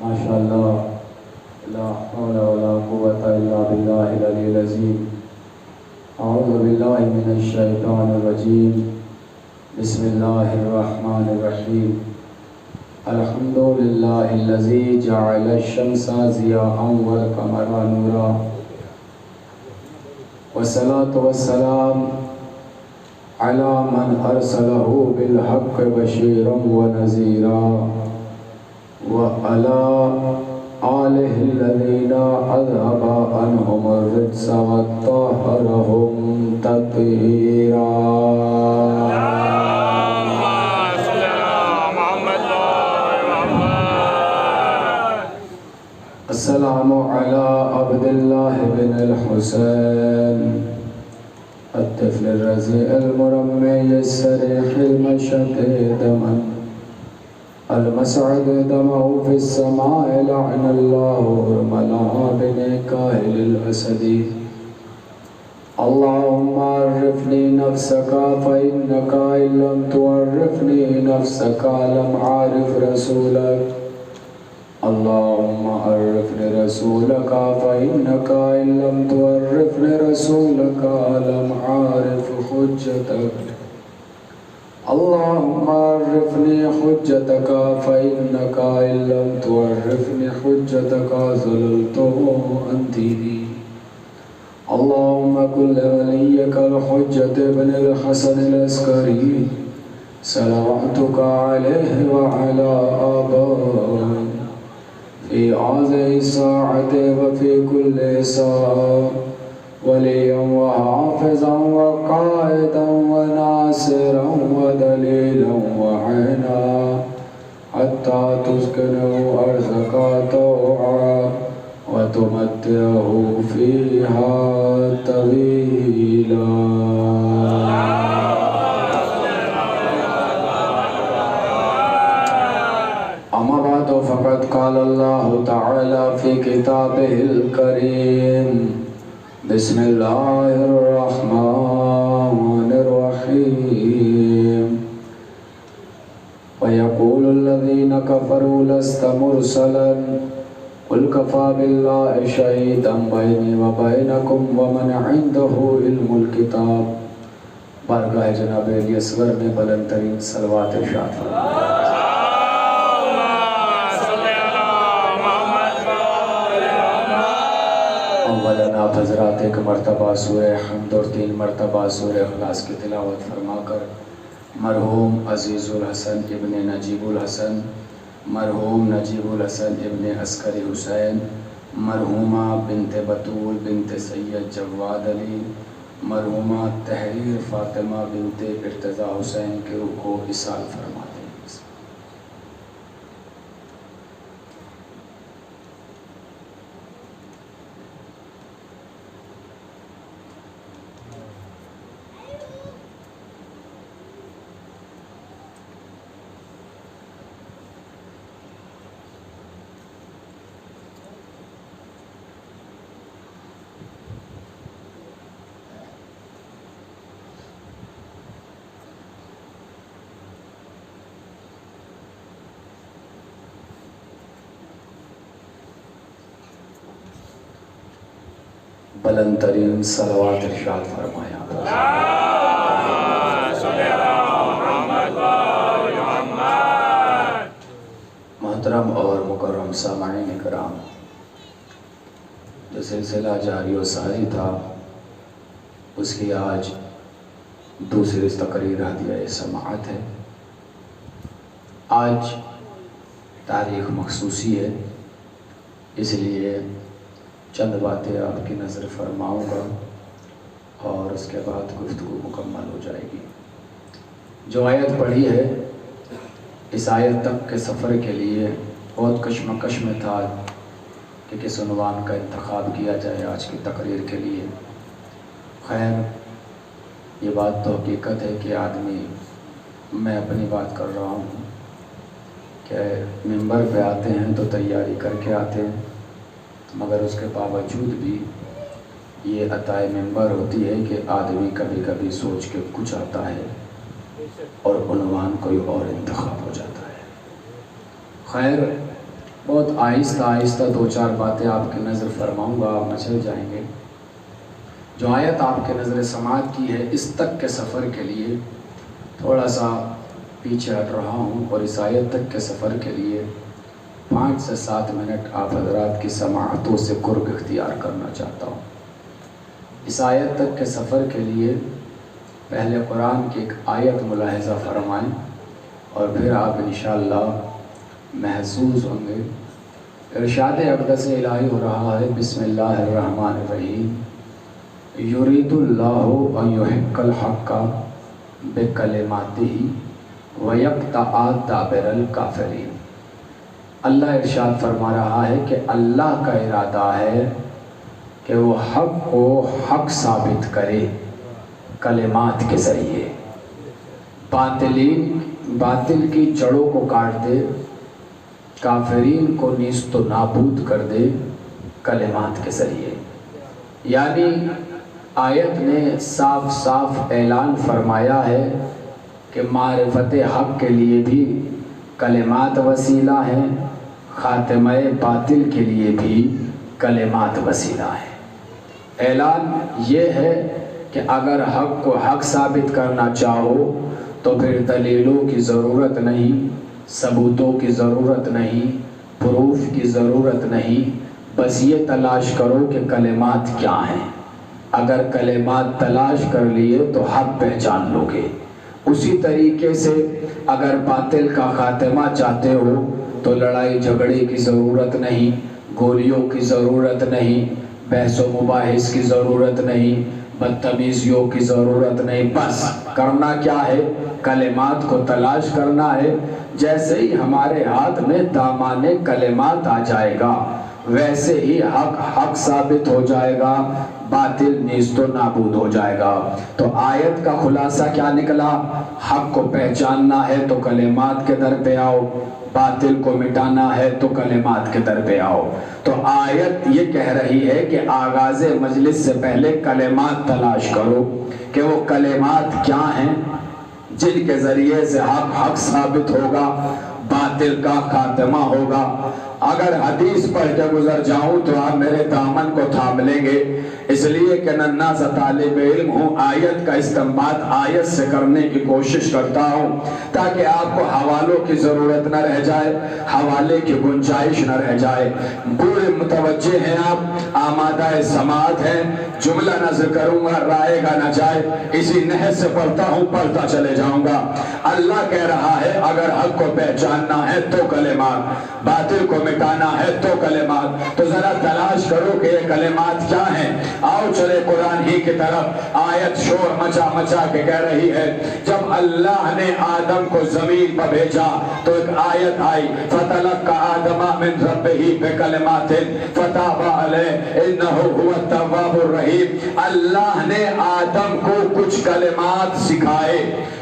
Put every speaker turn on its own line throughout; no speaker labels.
माशाअल्लाह, ला हौला वला कुव्वता इल्ला बिल्लाहिल अलिय्यिल अज़ीम। अऊज़ु बिल्लाहि मिनश शैतानिर रजीम। बिस्मिल्लाहिर रहमानिर रहीम। अल्हम्दुलिल्लाहिल्लज़ी जअलश शम्सा ज़ियाअन वल क़मरा नूरा। वस्सलातु वस्सलाम अला मन अरसलहु बिल हक़्क़ि बशीरन व नज़ीरा व अला आलिहिल्लज़ीना अज़हबा अन्हुमुर रिज्सा वत्तहरहुम तत्हीरा। अस्सलामु अला अब्दिल्लाह बिनिल हुसैन अत्तिफ़्लिर रज़ीइल मुरम्मिल सरीहिल मशक़ि दमन अल-मसअद दमहु फ़िस्समाइ लअनल्लाहु हुर्मला बिनिकाहिलिल असदी। अल्लाहुम्मा अर्रिफ़नी नफ़्सका फ़इन्नका इल्लम तुअर्रिफ़नी नफ़्सका लम आरिफ़ रसूलक। अल्लाहुम्मा अर्रिफ़नी रसूलका फ़इन्नका इल्लम तुअर्रिफ़नी रसूलका लम आरिफ़ हुज्जतक। अल्लाहुम्मा अर्रिफ़नी हुज्जतका फ़इन्नका इल्लम तुअर्रिफ़नी हुज्जतका ज़लल्तु अन दीनी। अल्लाहुम्मा कुन लिवलिय्यिकल हुज्जत इब्निल हसनिल अस्करी सलवातुका अलैहि व अला आबाइहि फ़ी हाज़िहि स्साअति व फ़ी कुल्लि साअ वलिय्यन व हाफ़िज़न व क़ाइदन व नासिरन व दलीलन व ऐना हत्ता तुस्किनहु अर्ज़का तौआ व तुमत्तिअहु फ़ीहा तवीला। अम्मा बअद फ़क़द क़ाल अल्लाहु तआला फ़ी किताबिहिल करीम बिस्मिल्लाहिर रहमानिर रहीम। व यक़ूलुल्लज़ीना कफ़रू लस्त मुरसलन क़ुल कफ़ा बिल्लाहि शहीदन बैनी व बैनकुम व मन इंदहु इल्मुल किताब। बारगाह जनाब अली असग़र में बुलंद तरीन सलवात इरशाद फरमाएं। अव्वलन आप हज़रात एक मरतबा सूरह हम्द और 3 मरतबा सूरह इख़लास की तिलावत फरमाकर मरहूम अज़ीज़ुल हसन इब्ने नजीबुल हसन, मरहूम नजीबुल हसन इब्ने अस्करी हुसैन, मरहूमा बिनते बतूल बिनते सैयद जवाद अली, मरहूमा तहरीर फ़ातिमा बिनते इर्तज़ा हुसैन के रूह को इसाल फरमा दें। बुलंद तरीन सलवात इरशाद फरमाया। मोहतरम और मुकर्रम सामाईन इकराम, जो सिलसिला जारी व सारी था उसकी आज दूसरी तकरीर हदिया समाअत है। आज तारीख़ मखसूसी है, इसलिए चंद बातें आपकी नज़र फरमाऊँगा और उसके बाद गुफ्तगू मुकम्मल हो जाएगी। जो आयत पढ़ी है, इस आयत तक के सफ़र के लिए बहुत कश्मकश में था कि किस उन्वान का इंतखाब किया जाए आज की तकरीर के लिए। खैर, ये बात तो हकीकत है कि आदमी, मैं अपनी बात कर रहा हूँ कि मिंबर पे आते हैं तो तैयारी करके आते हैं, मगर उसके बावजूद भी ये अताए मिंबर होती है कि आदमी कभी कभी सोच के कुछ आता है और उन्वान कोई और इंतखाब हो जाता है। खैर, बहुत आहिस्ता आहिस्ता दो चार बातें आपकी नज़र फरमाऊँगा, आप मचल जाएंगे। जो आयत आपके नज़र समात की है, इस तक के सफ़र के लिए थोड़ा सा पीछे हट रहा हूँ और इस आयत तक के सफ़र के लिए 5 से 7 मिनट आप हज़रात की समाअतों से कुर्ब इख्तियार करना चाहता हूँ। इस आयत तक के सफ़र के लिए पहले कुरान की एक आयत मुलाहिज़ा फरमाएँ और फिर आप इंशाअल्लाह महसूस होंगे। इरशाद अक़दस इलाही हो रहा है, बिस्मिल्लाहिर्रहमानिर्रहीम, युरीदुल्लाहु अन युहिक्कल हक़्क़ बिकलिमातिही व यक़्तअ दाबिरल काफ़िरीन। अल्लाह इरशाद फरमा रहा है कि अल्लाह का इरादा है कि वो हक़ को हक़ साबित करे कलिमात के ज़रिए, बातिल की जड़ों को काट दे, काफिरीन को नीस्त नाबूद कर दे कलिमात के ज़रिए। यानी आयत ने साफ साफ ऐलान फरमाया है कि मारिफत हक़ के लिए भी कलिमात वसीला हैं, ख़ातिमा बातिल के लिए भी कलिमात वसीला है। ऐलान ये है कि अगर हक़ को हक़ साबित करना चाहो तो फिर दलीलों की ज़रूरत नहीं, सबूतों की ज़रूरत नहीं, प्रूफ की ज़रूरत नहीं, बस ये तलाश करो कि कलिमात क्या हैं। अगर कलिमात तलाश कर लिए तो हक़ पहचान लोगे। उसी तरीके से अगर बातिल का ख़ात्मा चाहते हो तो लड़ाई झगड़े की ज़रूरत नहीं, गोलियों की ज़रूरत नहीं, बहस व मुबाहिस की ज़रूरत नहीं, बदतमीज़ियों की ज़रूरत नहीं। बस करना क्या है, कलिमात को तलाश करना है। जैसे ही हमारे हाथ में दामाने कलिमात आ जाएगा वैसे ही हक़ हक़ साबित हो जाएगा, बातिल नीस्तो नाबूद हो जाएगा। तो आयत का खुलासा क्या निकला? हक़ को पहचानना है तो कलिमात के दर पे आओ, बातिल को मिटाना है तो कलिमात के दर पे आओ। तो आयत ये कह रही है कि आगाज़ मजलिस से पहले कलिमात तलाश करो कि वो कलिमात क्या हैं जिनके ज़रिए से हक़ हक़ साबित होगा, बातिल का खात्मा होगा। अगर हदीस पढ़ के गुजर जाऊं तो आप मेरे दामन को थाम लेंगे, इसलिए कि नन्ना सा तालिब इल्म हूँ। आयत का इस्तेमाल आयत से करने की कोशिश करता हूँ ताकि आपको हवालों की ज़रूरत न रह जाए, हवाले की गुंजाइश न रह जाए। पूरे मुतवज्जे हैं आप, आमादा समात हैं, जुमला नज़र करूँगा रायगा न जाए, इसी नहज से पढ़ता हूँ, पढ़ता चले जाऊँगा। अल्लाह कह रहा है अगर हक़ को पहचानना है तो कलिमात, बातिल को मिटाना है तो कलिमात। तो जरा तलाश करो कि ये कलिमात क्या हैं। आओ चले कुरान ही की तरफ। आयत शोर मचा मचा के कह रही है, जब अल्लाह ने आदम को जमीन पर भेजा तो एक आयत आई, फतलक्का आदम मिन रब्बिही बिकलिमातिन फताबा अलैहि इन्नहु हुवत तव्वाबुर रहीम। अल्लाह ने आदम को कुछ कलिमात सिखाए,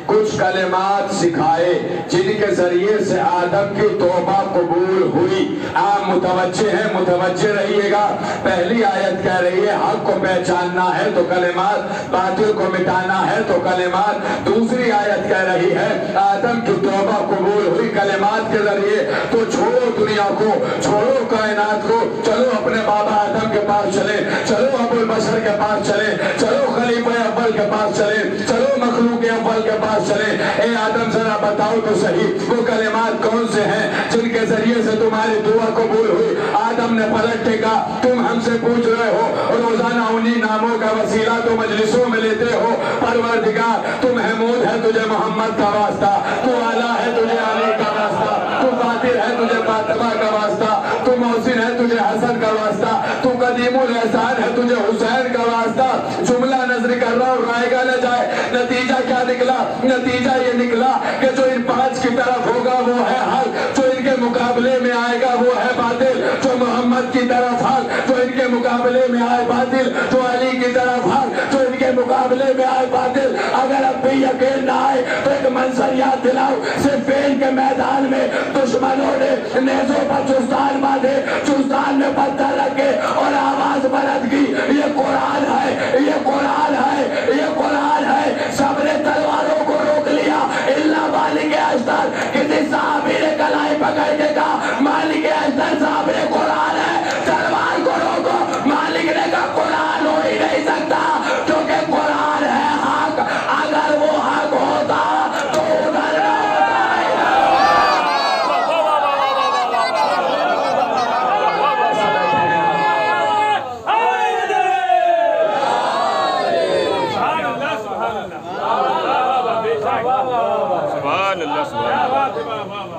कुछ कलिमात सिखाए जिनके जरिए से आदम की तौबा कबूल हुई। आप मुतवज्जे हैं, मुतवज्जे रहिएगा। पहली आयत कह रही है हक़ को पहचानना है तो कलिमात, बातिल को मिटाना है तो कलिमात। दूसरी आयत कह रही है आदम की तौबा कबूल हुई कलिमात के जरिए। तो छोड़ो दुनिया को, छोड़ो कायनात को, चलो अपने बाबा आदम के पास चले, चलो अबुल बशर के पास चले, चलो खलीफा अव्वल के पास चले, चलो मखलूक अव्वल के पास चले। ए आदम जरा बताओ तो सही वो कलिमात कौन से हैं जिनके जरिए से तुम्हारी दुआ कबूल हुई। आदम ने पलट के कहा तुम हमसे पूछ रहे हो, रोजाना उन्हीं नामों का वसीला तो मजलिसों में लेते हो। परवरदिगार तू महमूद है तुझे मोहम्मद का वास्ता, तू आला है तुझे अली का वास्ता, तू फातिर है तुझे फातिमा का वास्ता, तू मोहसिन है तुझे हसन का वास्ता, तू कदीमुल एहसान है तुझे हुसैन का वास्ता। जुमला नजर कर रहा हूँ रायगा न जाए। नतीजा क्या निकला? नतीजा ये निकला कि जो इन पांच की तरफ होगा वो है हक, जो इनके मुकाबले में आएगा वो है बातिल। जो मोहम्मद की तरफ हक, जो इनके मुकाबले में आए बातिल, जो अली की तरफ हक, जो इनके मुकाबले में आए बातिल। अगर अब भी यकीन ना आए तो एक मंजर याद दिलाओ, सिफ़ीन के मैदान में दुश्मनों ने नेज़ों पर चुस्तान बांधे, चुस्तान में पत्थर रखे और आवाज बुलंद की, ये कुरान है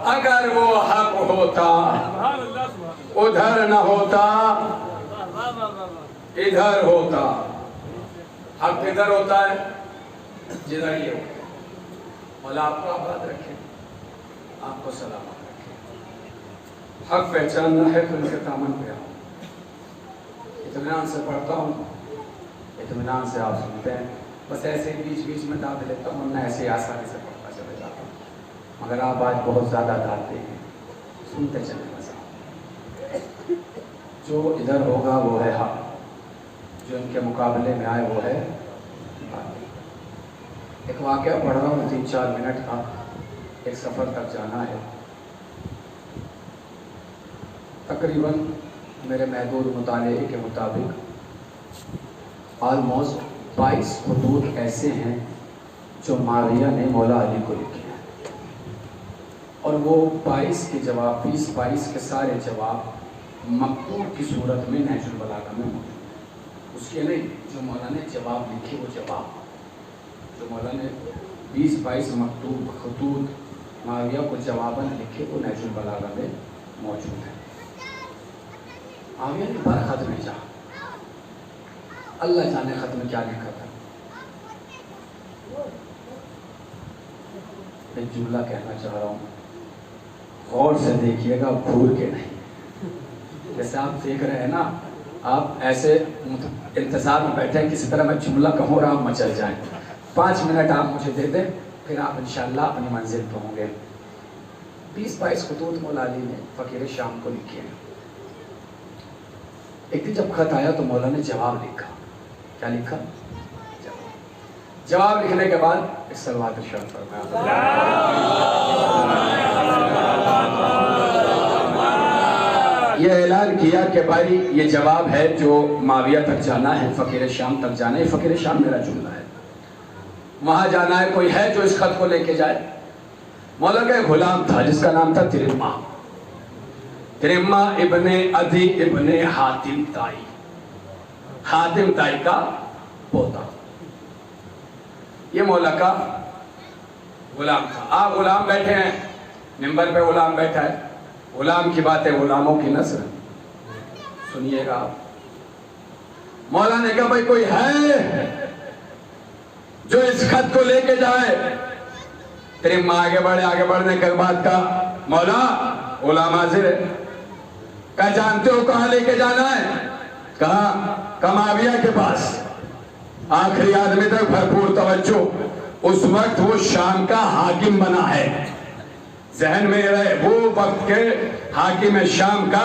अगर वो हक होता उधर न होता इधर होता। हक किधर होता है? जिधर ये होता। मौला आपको आबाद रखे, आपको सलामत रखे। हक पहचानना है तो इनके दामन पे आओ। इत्मीनान से पढ़ता हूँ, इत्मीनान से आप सुनते हैं। बस ऐसे बीच बीच में दाद लेता हूँ, वरना ऐसे आसानी से पढ़ता चले जाता हूँ। मगर आप आज बहुत ज़्यादा दाद देंगे, सुनते चले मजा। जो इधर होगा वो है हक, जो इनके मुकाबले में आए वो है बात। एक वाक़या पढ़ रहा हूँ 3-4 मिनट का। एक सफ़र तक जाना है, तकरीबन मेरे महदूद मुताले के मुताबिक ऑलमोस्ट 22 खुतूत ऐसे हैं जो माविया ने मौला अली को लिखे हैं, और वो 22 के जवाब 20-22 के सारे जवाब मकतूब की सूरत में नहजुल बलागा में मौजूद है। उसके नहीं, जो मौला ने जवाब लिखे वो जवाब, जो मौला ने 20-22 मकतूब खतूत माविया को जवाबन लिखे वो नहजुल बलागा में मौजूद है। माविया ने बार खत भेजा, अल्लाह जाने खत में क्या लिखा था। एक जुमला कहना चाह रहा हूँ, गौर से देखिएगा, भूल के नहीं। जैसे आप देख रहे हैं ना, आप ऐसे इंतजार में बैठे हैं किसी तरह मैं जुमला कहूँ और आप मचल जाएं। 5 मिनट आप मुझे दे दें, फिर आप इंशाअल्लाह अपनी मंजिल पर होंगे। 20-22 खुतूत मौला अली ने फ़कीर शाम को लिखे हैं। एक दिन जब खत आया तो मौला ने जवाब लिखा। क्या लिखा? जवाब लिखने के बाद इस सलवात इरशाद फरमाया, ये ऐलान किया कि भाई ये जवाब है जो माविया तक जाना है, फ़कीर शाम तक जाना है। फ़कीर शाम मेरा जुमला है, वहां जाना है। कोई है जो इस खत को लेके जाए? मौला का एक गुलाम था जिसका नाम था तिरिम्मा। तिरिम्मा इब्ने अदी इब्ने हातिम ताई, हातिम ताई का पोता। ये मौला का गुलाम था। आप गुलाम बैठे हैं, मिंबर पे गुलाम बैठा है। गुलाम की बातें गुलामों की नस्ल, सुनिएगा आप। मौला ने कहा भाई कोई है जो इस खत को लेके जाए? तिरिम्मा आगे बढ़े, आगे बढ़ने के बाद का मौला गुलाम हाजिर है। क्या जानते हो कहां लेके जाना है? कहा माविया के पास। आखिरी आदमी तक भरपूर तवज्जो। उस वक्त वो शाम का हाकिम बना है, जहन में रहे, वो वक्त के हाकिम शाम का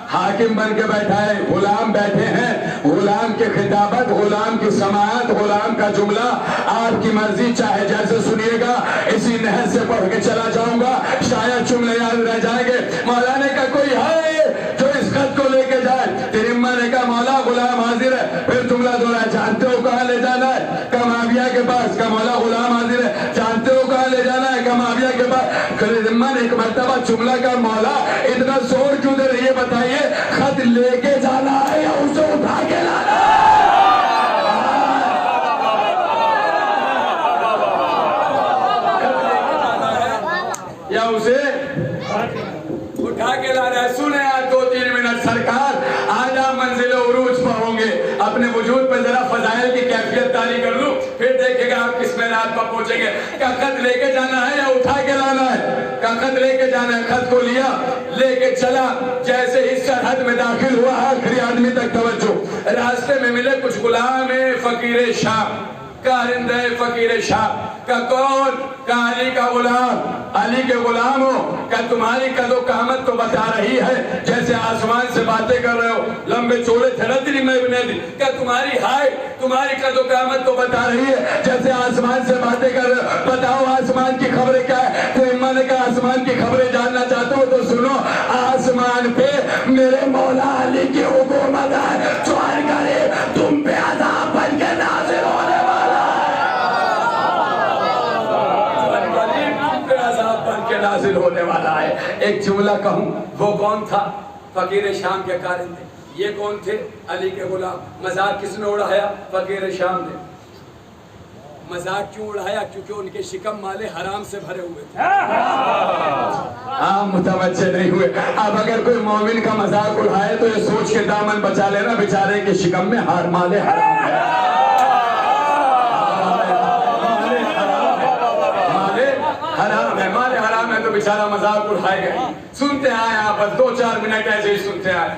हाकिम बन के बैठा है। गुलाम बैठे हैं, गुलाम की खिताबत, गुलाम की समाअत, गुलाम का जुमला आपकी मर्जी चाहे जैसे सुनिएगा। इसी नहर से पढ़ के चला जाऊंगा, शायद जुमले याद रह जाएंगे। मौला ने कहा कोई है जो इस खत को लेके जाए? तिरिम्मा ने कहा मौला गुलाम हाजिर है। फिर जुमला दोहराया, जानते हो कहां ले जाना है? का माविया के पास। का मौला गुलाम हाजिर है। जानते हो कहां ले जाना है? का माविया के पास। तिरिम्मा ने एक मर्तबा जुमला का मौला इतना जोर क्यों दे रही है बताइए? खत लेके जाना है या उसे उठा के लाना है? या उसे उठा के लाना है? सुने आप 2-3 मिनट सरकार, आज आप मंजिल उरूज पर होंगे। अपने वजूद पर जरा फजाइल की कैफियत तारी कर लूं, फिर देखेगा आप किस मैदान पर पहुंचेंगे। क्या खत लेके जाना है या उठा के लाना है? क्या खत लेके जाना है? खत को लिया, लेके चला। जैसे ही सरहद में दाखिल हुआ, आखिरी आदमी तक तवज्जो। रास्ते में मिले कुछ गुलाम फ़कीर शाम, कारिंदे फ़कीर शाम। का कौन? का अली का गुलाम। अली के गुलाम हो? क्या तुम्हारी कदो कामत तो बता रही है, जैसे आसमान से बातें कर रहे हो, लंबे चौड़े थरदरी में बने दी। क्या तुम्हारी हाइट, तुम्हारी कदो कामत तो बता रही है, जैसे आसमान से बातें कर रहे हो? बताओ आसमान की खबरें क्या है? तो इमाम ने कहा आसमान की खबरें जानना चाहते हो तो सुनो, आसमान पे मेरे मौला अली की हुकूमत है। जो हर करे तुम पे अज़ाब बन के नाज़िल होने वाला है, नाज़िल होने वाला है। एक जुमला कहूं, वो कौन था? फ़कीर शाम के कारिंदे। ये कौन थे? अली के गुलाम। मजाक किसने उड़ाया? फ़कीर शाम ने। मजाक क्यों उड़ाया? क्योंकि उनके शिकम माले हराम से भरे हुए थे।
मुतवज्जे नहीं हुए। अब अगर कोई मोमिन का मजाक उड़ाए तो ये सोच के दामन बचा लेना, बेचारे के शिकम में हार माले हराम है, माले हराम है, तो बेचारा मजाक उड़ाएगा। सुनते आए आप, बस 2-4 मिनट ऐसे ही सुनते आए।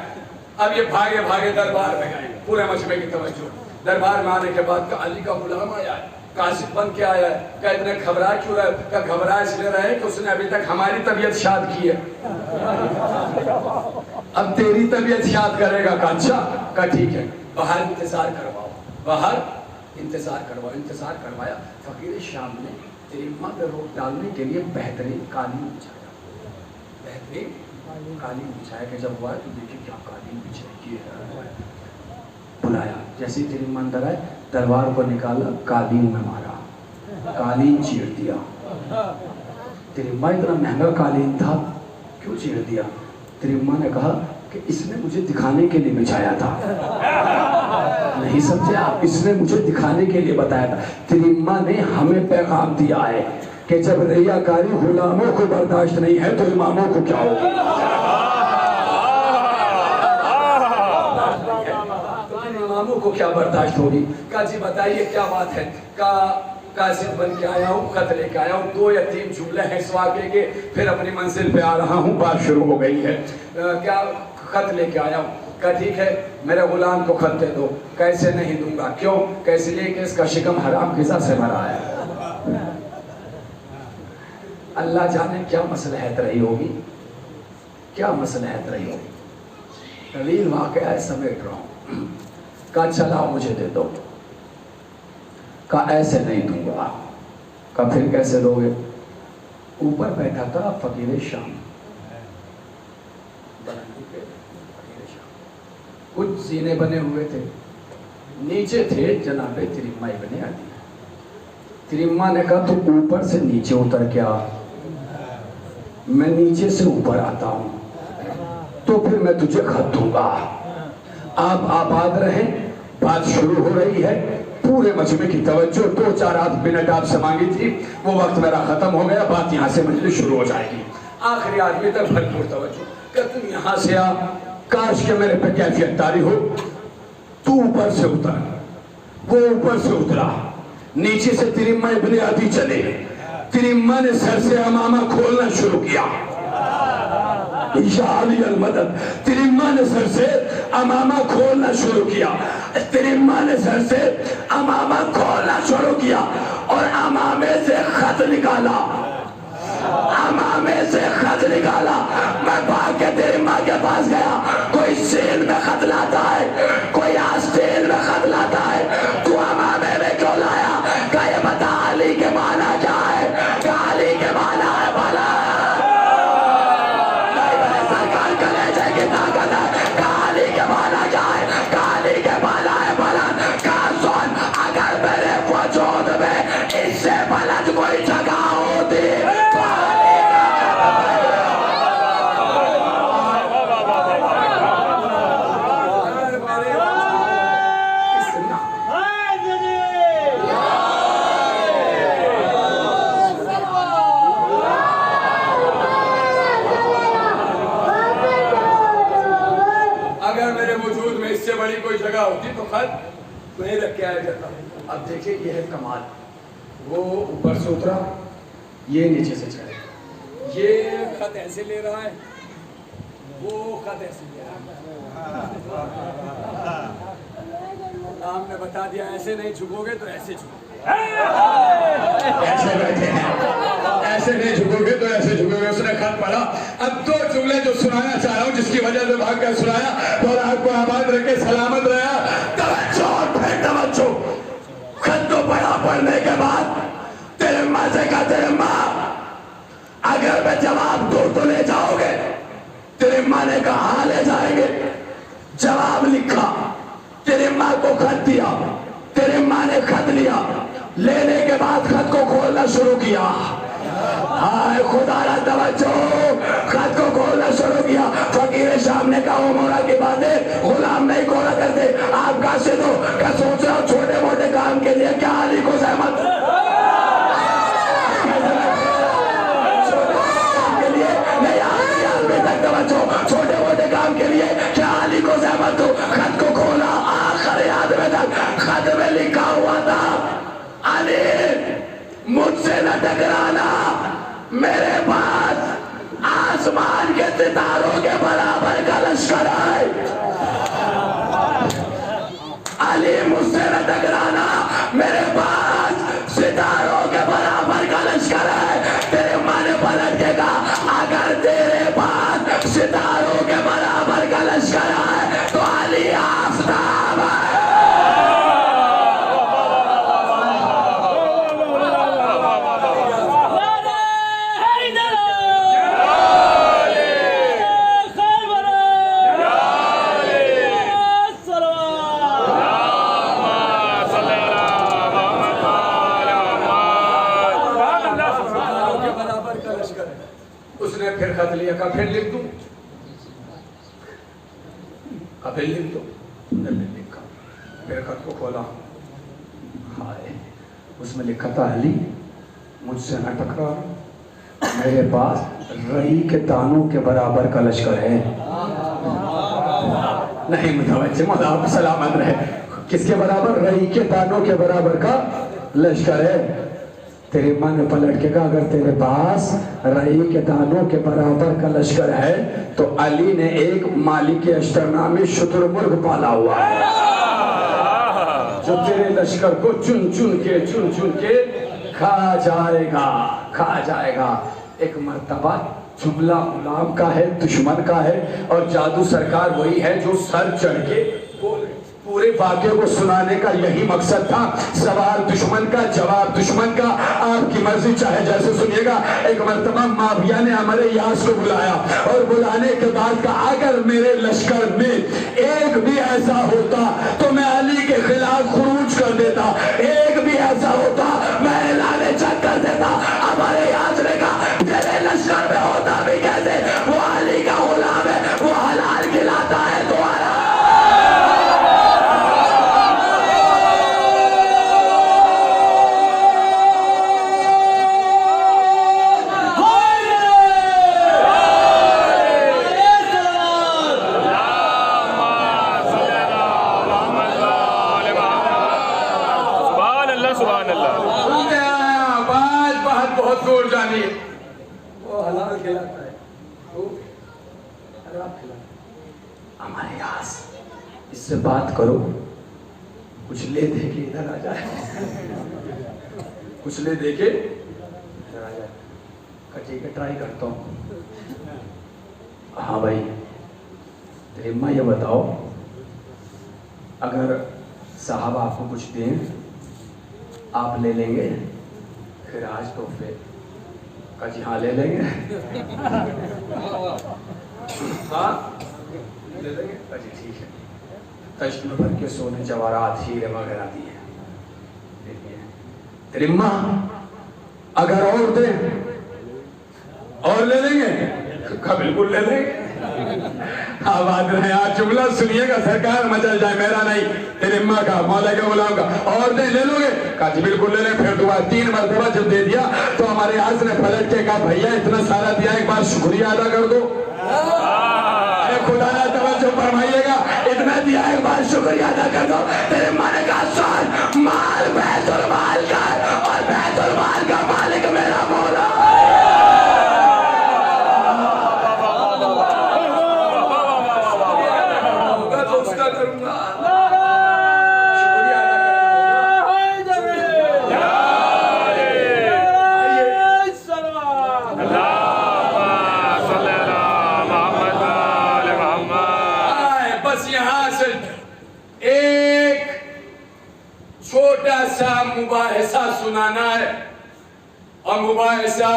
अब ये भागे भागे दरबार में गए, पूरे मजमे की तवज्जो। दरबार में आने के बाद का अली का गुलाम आया है, कासिद बन के आया है। क्या इतने घबरा क्यों रहे? क्या घबरा इसलिए रहे कि उसने अभी तक हमारी तबीयत शाद की है, अब तेरी तबीयत शाद करेगा। का अच्छा, का ठीक है, बाहर इंतजार करवाओ, बाहर इंतजार करवाओ। इंतजार करवाया। फकीर शाम ने तेरी माँ पे रोक डालने के लिए बेहतरीन कालीन बिछाया, बेहतरीन कालीन बिछाया। कि जब हुआ तो देखिए क्या कालीन बिछाई है। बुलाया, जैसे ही तेरी माँ अंदर आए, तलवार को निकाला, कालीन में मारा, कालीन चीर दिया। तेरी माँ इतना महंगा कालीन था, क्यों चीर दिया? तेरी माँ ने कहा कि इसने मुझे दिखाने के लिए बिछाया था। नहीं समझे आप? इसने मुझे दिखाने के लिए बताया था। तेरी माँ ने हमें पैगाम दिया है कि जब रियाकारी गुलामों को बर्दाश्त नहीं है तो इमामों को क्या होगी? इमामों को क्या बर्दाश्त होगी? काजी बताइए क्या बात है? कासिद बन के आया हूँ, खत लेके आया हूँ, 2 या 3 जुमले हैं इस वाक़े के, फिर अपनी मंजिल पे आ रहा हूँ, बात शुरू हो गई है। क्या खत लेके आया हूँ? क्या ठीक है, मेरे गुलाम को खत दे दो। कैसे नहीं दूंगा? क्यों? कैसे लिए कि इसका शिकम हराम ग़िज़ा से भरा है। अल्लाह जाने क्या मसलहत रही होगी, क्या मसलहत रही होगी। तवील वाक़या है, समेट रहा हूँ। का चलाओ मुझे दे दो। का ऐसे नहीं दूंगा। का फिर कैसे दोगे? ऊपर बैठा था फकीर शाम, कुछ सीने बने हुए थे, नीचे थे जनाबे तिरिम्मा इब्ने अदी। तिरिम्मा ने कहा तू ऊपर से नीचे उतर के आ, मैं नीचे से ऊपर आता हूँ, तो फिर मैं तुझे खत दूंगा। आप आबाद रहें, बात शुरू हो रही है। पूरे मजमे की तवज्जो, 2-4 मिनट आपसे मांगी थी, वो वक्त मेरा खत्म हो गया। बात यहाँ से मजलिस शुरू हो जाएगी। आखिरी आदमी तक भरपूर तवज्जो। क्या तुम यहाँ से आ, काश के मेरे पे कैफियत तारी हो। तू ऊपर से उतर। वो ऊपर से उतरा, नीचे से तिरिम्मा इब्ने अदी चले। तिरिम्मा ने सर से अमामा खोलना शुरू किया। या अली अल मदद। तिरिम्मा ने सर से अमामा खोलना शुरू किया। तिरिम्मा ने सर से अमामा खोलना शुरू किया और अमामे से खत निकाला, अमामे से खत निकाला। मैं भाग के तिरिम्मा के पास गया। कोई सील में खत लाता है, कोई आस्तीन में खत लाता है, तू अमामे में क्यों लाया? क्या ये बता अली के माना क्या है? क्या अली के माना है भला? इससे बलद कोई जगह होती अगर मेरे वजूद में इससे बड़ी कोई जगह होती तो खत वहीं रख के आया जाता। अब देखिए ये है कमाल। वो ऊपर से उतरा, ये नीचे से चढ़े। ये खत ऐसे ले रहा है, वो खत ऐसे ले रहा है। हमने बता दिया ऐसे नहीं झुकोगे तो ऐसे झुकोगे। ऐसे बैठे हैं, ऐसे नहीं झुकोगे तो ऐसे झुकोगे। उसने खत पढ़ा। अब 2 जुमले जो सुनाना चाह रहा हूँ, जिसकी वजह से भाग कर सुनाया, तो आपको आबाद रखे, सलामत रहा। तवज्जो और फिर तवज्जो। खत को पढ़ा, पढ़ने के बाद तिरिम्मा से कहा, तिरिम्मा अगर मैं जवाब दूं तो ले जाओगे? तिरिम्मा ने कहा हाँ ले जाएंगे। जवाब लिखा, तिरिम्मा को खत दिया। तिरिम्मा ने खत लिया, लेने के बाद खत को खोलना शुरू किया। हाय खुदा रा तवज्जो, खत को खोलना शुरू किया। फकीर शाम ने कहा मोरा की बातें गुलाम नहीं खोला करते। आप कासिद हो, क्या सोच रहे हो छोटे मोटे काम के लिए क्या अली को सहमत?
मुझसे न टकराना, मेरे पास सितारों के बराबर का लश्कर है। तेरे मन पलटेगा अगर तेरे पास सितारों के बराबर का लश्कर है तो अली आफताब है। उसने फिर खत लिया, कहा फिर लिख दूं, फिर लिख दो। लिखा, फिर खत को खोला, हाय, उसमें लिखा था अली मुझसे न टकरा, मेरे पास रई के दानों के बराबर का लश्कर है। नहीं मुतवज्जे, आप सलामत रहे। किसके बराबर? रई के दानों के बराबर का लश्कर है। तेरे मन पलटेगा अगर तेरे पास रई के दानों के बराबर का लश्कर है तो अली ने एक मालिक के अश्तरनामी शुतुरमुर्ग पाला हुआ है जो तेरे लश्कर को चुन चुन के खा जाएगा। एक मर्तबा जुमला गुलाम का है, दुश्मन का है, और जादू सरकार वही है जो सर चढ़ के पूरे वाक्य को सुनाने का यही मकसद था। सवाल दुश्मन का, जवाब दुश्मन का, आपकी मर्जी चाहे जैसे सुनिएगा। एक मर्तबा माविया ने हमारे यास को बुलाया और बुलाने के बाद कहा अगर मेरे लश्कर में एक भी ऐसा होता तो मैं अली के खिलाफ खुरूज कर देता, एक भी ऐसा होता मैं ऐलान जंग कर देता। हमारे यास ने कहा तेरे लश्कर में होता भी कैसे, वो अली का गुलाम है, वो हलाल खिलाता है तुम्हारा। बहुत जानिए, वो हलाल खिलाता है, वो हराम खिलाता। हमारे यास इससे बात करो, कुछ ले दे के इधर आ जाए, कुछ ले दे के इधर आ जाए। ठीक है, ट्राई करता हूँ। हाँ भाई, तेरी अम्मा ये बताओ, अगर साहब आपको कुछ दें आप ले लेंगे? फिर आज तो फिर जी हाँ ले लेंगे। हाँ ले लेंगे जी, ठीक है। तश्त में भर के सोने जवाहरात हीरे वगैरह दिए। तेरी माँ अगर और दे और ले लेंगे? बिल्कुल ले लेंगे। आवाज रहे आज जुमला सुनिएगा, सरकार मचल जाए, मेरा नहीं, तेरे अम्मा का, मौला के गुलाम का। और दे ले लोगे? कहा जी बिल्कुल ले लें। फिर दोबारा 3 मरतबा जब दे दिया तो हमारे आज ने पलट के कहा भैया इतना सारा दिया, एक बार शुक्रिया अदा कर दो। अरे खुदा ना तवज्जो फरमाइएगा, इतना दिया एक बार शुक्रिया अदा कर दो। तेरे मन का शान माल बैतुल माल का, और बैतुल माल का मालिक मेरा मौला। मुबाहिसा सुनाना है, और मुबाहिसा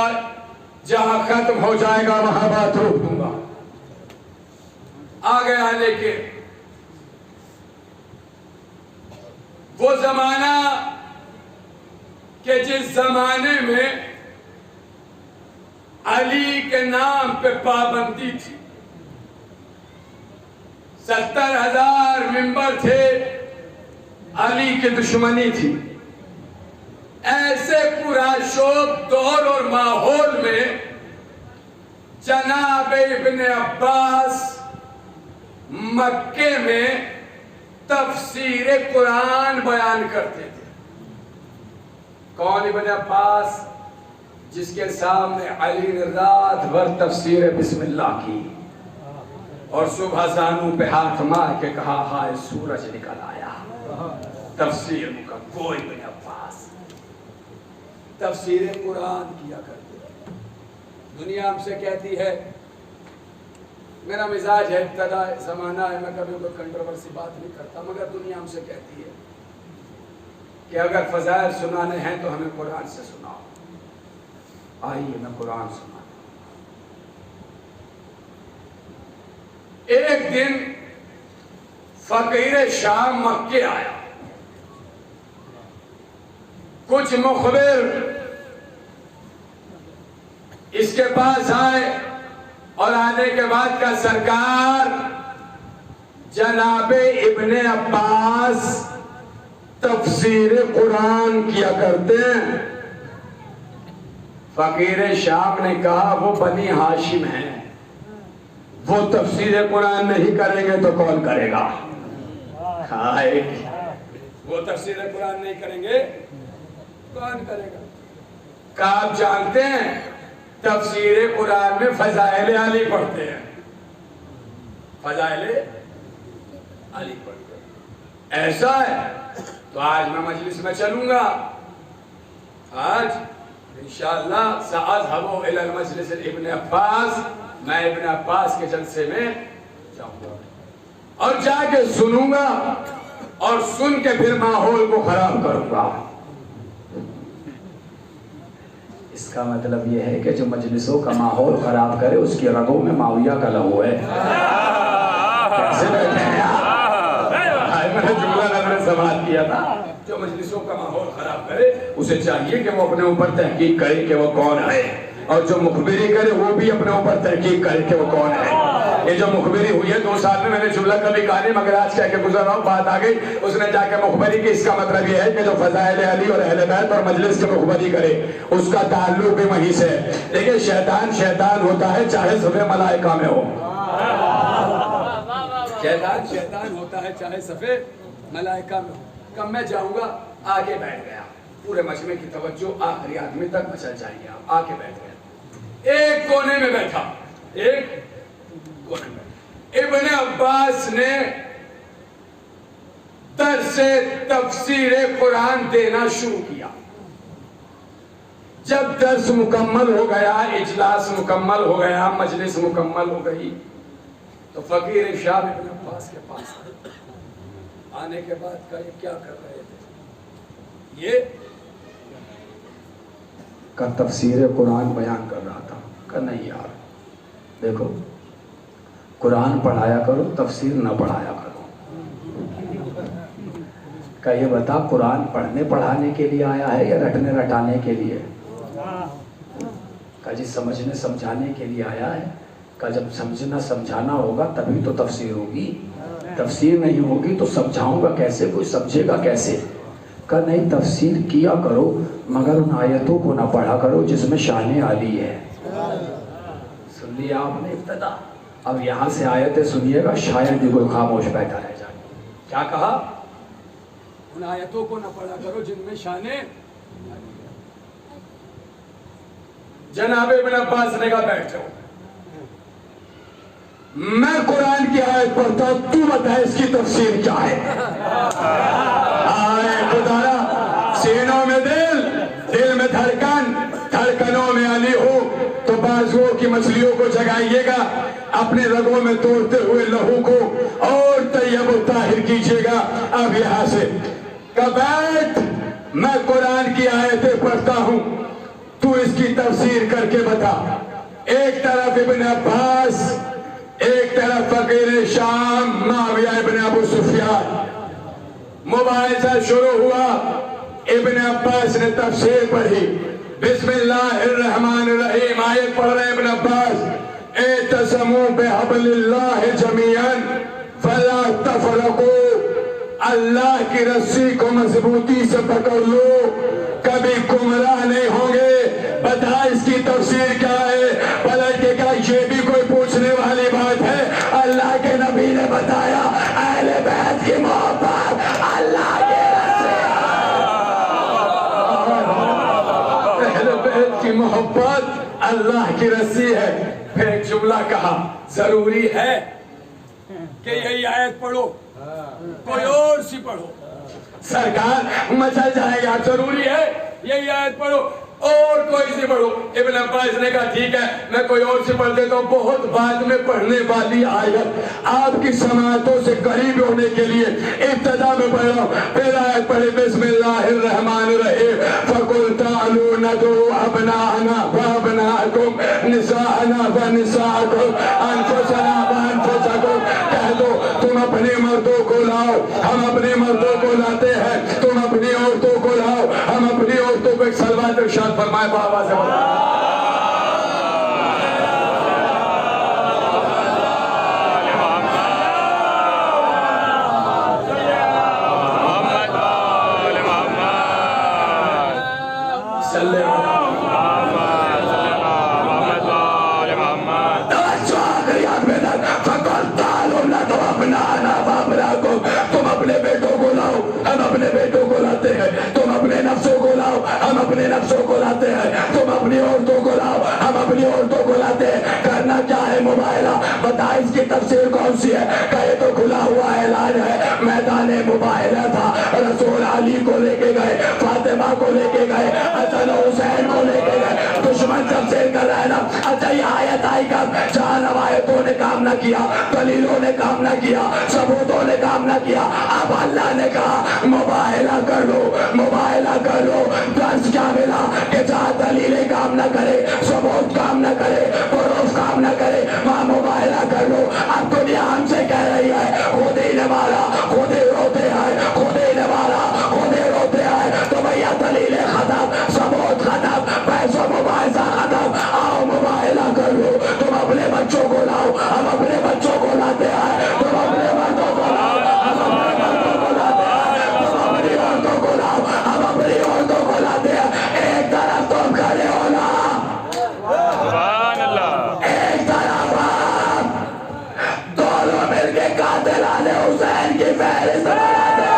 जहां खत्म हो जाएगा वहां बात रोक दूंगा। आ गया लेकिन वो जमाना कि जिस जमाने में अली के नाम पे पाबंदी थी, 70,000 मिंबर थे, अली की दुश्मनी थी। ऐसे पुरशोभ दौर और माहौल में जनाब इब्ने अब्बास मक्के में तफसीर कुरान बयान करते थे। कौन इब्ने अब्बास? जिसके सामने अली ने रात भर तफसीर बिस्मिल्लाह की और सुबह जानू पे हाथ मार के कहा हाय सूरज निकल आया। तफसीर मुकम्मल वो इब्न अब्बास तफसीर कुरान किया करते। दुनिया हमसे कहती है, मेरा मिजाज है, इब्तदा ज़माना है, मैं कभी कोई कंट्रोवर्सी बात नहीं करता, मगर दुनिया हमसे कहती है कि अगर फजाइल सुनाने हैं तो हमें कुरान से सुनाओ। आइए मैं कुरान सुना। एक दिन फकीर शाम मक्के आया, कुछ मुखबिर इसके पास आए और आने के बाद का सरकार जनाबे इब्ने अब्बास तफसीर कुरान किया करते हैं। फकीर शाम ने कहा वो बनी हाशिम हैं, वो तफसीर कुरान नहीं करेंगे तो कौन करेगा? वो तफसीर कुरान नहीं करेंगे कौन करेगा? क्या आप जानते हैं तफसीर कुरान में फजाइल अली पढ़ते हैं, फजाइल अली पढ़ते हैं। ऐसा है तो आज मैं मजलिस में चलूंगा, आज इंशाअल्लाह सअज़हबु इलल मजलिस इब्न अब्बास, मैं इब्न अब्बास के जलसे में जाऊंगा और जाके सुनूंगा और सुन के फिर माहौल को खराब करूंगा। इसका मतलब यह है कि जो मजलिसों का माहौल खराब करे उसकी रगों में माविया का लहू है। कैसे बैठे हैं आप? मैंने जुमला नजर समाज किया था, जो मजलिसों का माहौल खराब करे उसे चाहिए कि वो अपने ऊपर तहकीक करे कि वो कौन है, और जो मुखबिरी करे वो भी अपने ऊपर तहकीक करे कि वो कौन है। ये जो मुखबिरी हुई है 2 साल में, मैंने जुमला कभी कहा नहीं मगर आज कह के गुजर रहा हूँ, बात आ गई। उसने जाके मुखबिरी की, इसका मतलब ये है कि जो फजाइल अली और अहले बैत और मजलिस की मुखबिरी करे उसका ताल्लुक भी वहीं से। देखिए शैतान शैतान होता है चाहे सफे मलाइका में हो, शैतान शैतान होता है चाहे सफे मलाइका में हो। कब मैं जाऊंगा, आगे बैठ गया, पूरे मजमे की तवज्जो आखिरी आदमी तक मचल जाएगी। आप आके बैठ गए, एक कोने में बैठा, एक कोने में। इब्ने अब्बास ने दर्से तफसीर कुरान देना शुरू किया। जब दर्स मुकम्मल हो गया, इजलास मुकम्मल हो गया, मजलिस मुकम्मल हो गई, तो फकीर शाम इब्ने अब्बास के पास आने के बाद का ये क्या कर रहे थे? ये का तफसीर कुरान बयान कर रहा था। का नहीं यार, देखो कुरान पढ़ाया करो, तफसीर न पढ़ाया करो। का ये बता कुरान पढ़ने पढ़ाने के लिए आया है या रटने रटाने के लिए? का जी समझने समझाने के लिए आया है। का जब समझना समझाना होगा तभी तो तफसीर होगी, तफसीर नहीं होगी तो समझाऊंगा कैसे, कोई समझेगा कैसे? का नहीं, तफसीर किया करो मगर उन आयतों को ना पढ़ा करो जिसमें शान आली है। सुन लिया आपने इब्तिदा, अब यहाँ से आयतें सुनिएगा, शायद ही कोई खामोश बैठा रह जाए। क्या कहा? उन आयतों को ना पढ़ा करो जिनमें शान आली है। जनाब इब्न अब्बास ने कहा बैठो, मैं कुरान की आयत पढ़ता हूं, तू बता इसकी तफसीर क्या है। खुदारा सीनों में दिल, दिल में धड़कन, धड़कनों में अली हो तो बाजुओं की मछलियों को जगाइएगा, अपने रगों में तोड़ते हुए लहू को और तैयब ताहिर कीजिएगा। अब यहां से बैठ, मैं कुरान की आयतें पढ़ता हूं, तू इसकी तफसीर करके बता। एक तरफ इब्न अब्बास, एक तरफ फकीर शाम मुआविया इब्न अबू सुफियान। मुबाहिसा शुरू हुआ। इब्न अब्बास ने तफसीर पढ़ी, बिस्मिल्लाहिर्रहमानिर्रहीम। आयत पढ़ रहे इब्न अब्बास, एतसमू बिहब्लिल्लाहि जमीअन फला तफरकू, अल्लाह की रस्सी को मजबूती से पकड़ लो, कभी गुमराह नहीं होंगे। बता इसकी तफसीर क्या है? पलट के क्या ये भी कोई पूछने वाली बात है? अल्लाह के नबी ने बताया अहले बैत की मोहब्बत अल्लाह के रस्सी, अहले बैत की मोहब्बत अल्लाह की रस्सी है। फिर एक जुमला कहा, जरूरी है कि यही आयत पढ़ो, कोई और सी पढ़ो। सरकार मचल जाएगा, जरूरी है यही आयत पढ़ो और कोई सी पढ़ो। इब्न अब्बास ने कहा ठीक है मैं कोई और से पढ़ देता हूँ, बहुत बाद में पढ़ने वाली आयत आपकी समातों से करीब होने के लिए इब्तिदा में पढ़ रहा हूँ। पहला आयत पढ़े, बिस्मिल्लाहिर्रहमानिर्रहीम, फकुल तालू नदू अबनाना व अबनाकुम निसाअना व निसाअकुम अनफुसना व अनफुसकुम, कह दो तुम अपने मर्दों को लाओ, हम अपने मर्दों को लाते हैं, तुम अपनी औरतों को लाओ, हम अपनी औरतों को। एक सलवात इरशाद फरमाए बाबा से तुम अपने बेटों को लाओ, हम अपने बेटों को लाते हैं, तुम अपने नफ्सों को लाओ, हम अपने नफ्सों को लाते हैं, तुम अपनी औरतों को लाओ, हम अपनी औरतों को लाते हैं। करना क्या है मुबाहिला, बता इसकी तफसीर कौन सी है? कहे तो खुला हुआ ऐलान है, मैदान मुबाहिला था, रसूल अली को लेके गए, फातिमा को लेके गए, हसन हुसैन को लेके गए, दुश्मन तफसीर कर रहा है ना। अच्छा ये आयत आई कब? जहां रवायतों ने काम न किया, दलीलों ने काम न किया, सबूतों ने काम न किया, अब अल्लाह ने कहा मुबाहिला कर लो, मुबाहिला कर लो। दर्ज क्या मिला कि जहाँ दलीलें काम न करे, सबूत काम न करे, प्रूफ काम न करे, वहाँ मुबाहिला कर लो। अब दुनिया हमसे कह रही है खुद ही नवाला, खुद ही रोते हैं, खुद ही नवाला, खुद ही रोते हैं। तो भैया दलीलें खत्म, सबूत खत्म, पैसों मुबाहिला खत्म, आओ मुबाहिला कर लो। तुम अपने बच्चों को लाओ, हम अपने बच्चों को लाते हैं, तुम अपने मर्दों को लाओ, हम अपने मर्दों को लाते हैं, तुम अपनी औरतों को लाओ, हम अपनी औरतों को लाते हैं। एक तरफ तुम खड़े हो ना, एक तरफ हम, दोनों मिलके कातिल आले हुसैन की फहरिस्त बनाते हैं।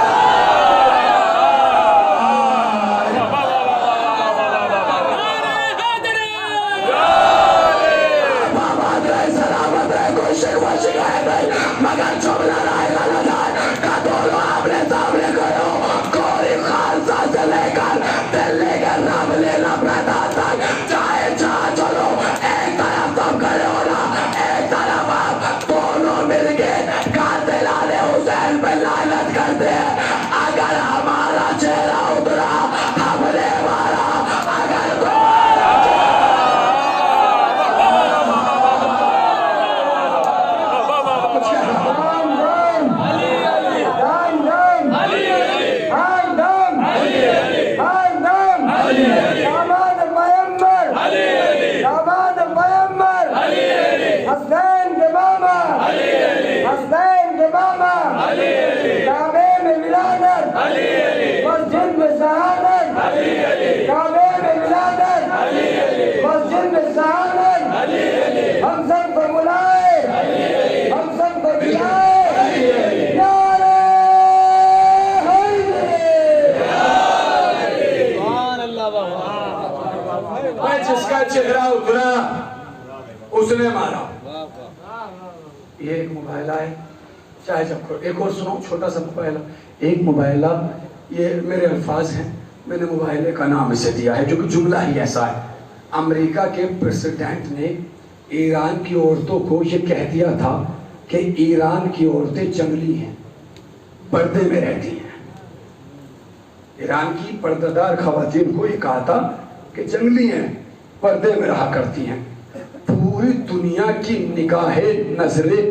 मगर जुमला रहेगा ना जाए का दोनों आपने सामने करो, कोई खालसा से लेकर दिल्ली के रामले लबरदा तक चाहे जहाँ चलो, एक तरफ तुम खड़े हो ना, एक तरफ आप, दोनों मिलके कातिल आले हुसैन पे लानत करते हैं। अगर हमारा चेहरा उतरा हमने मारा, अगर तुम्हारा हम सब को बुलाए, हम सब को जिसका चेहरा उतरा उसने मारा। ये एक मुबाहिला है, चाहे जब एक और सुनो छोटा सा मुबाहिला। एक मुबाहिला, ये मेरे अल्फाज हैं, मैंने मुबाहिले का नाम इसे दिया है जो कि जुमला ही ऐसा है। अमेरिका के प्रेसिडेंट ने ईरान की औरतों को ये कह दिया था कि ईरान की औरतें जंगली हैं, पर्दे में रहती हैं। ईरान की पर्दादार खवातीन को ये कहा था कि जंगली हैं, पर्दे में रहा करती हैं। पूरी दुनिया की निगाहें नजरें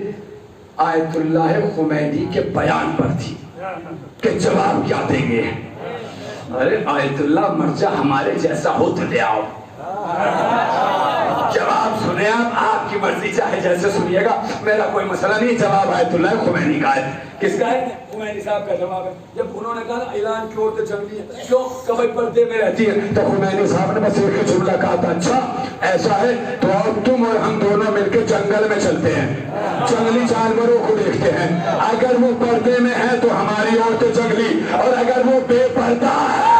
आयतुल्लाह खुमैनी के बयान पर थी कि जवाब क्या देंगे। अरे आयतुल्लाह मर्जा हमारे जैसा हो तो ले आओ, जवाब सुने आप, आपकी मर्जी चाहे जैसे सुनिएगा, मेरा कोई मसला नहीं। जवाब आयतुल्लाह खुमैनी का है। किसका है? खुमैनी साहब का जवाब है। जब उन्होंने कहा ईरान की औरतें जंगली है, क्यों? कभी पर्दे में रहती है, तो खुमैनी साहब ने बस एक जुमला कहा था, अच्छा ऐसा है तो अब तुम और हम दोनों मिलकर जंगल में चलते हैं, जंगली जानवरों को देखते हैं। अगर वो पर्दे में है तो हमारी औरतें जंगली, और अगर वो बेपर्दा है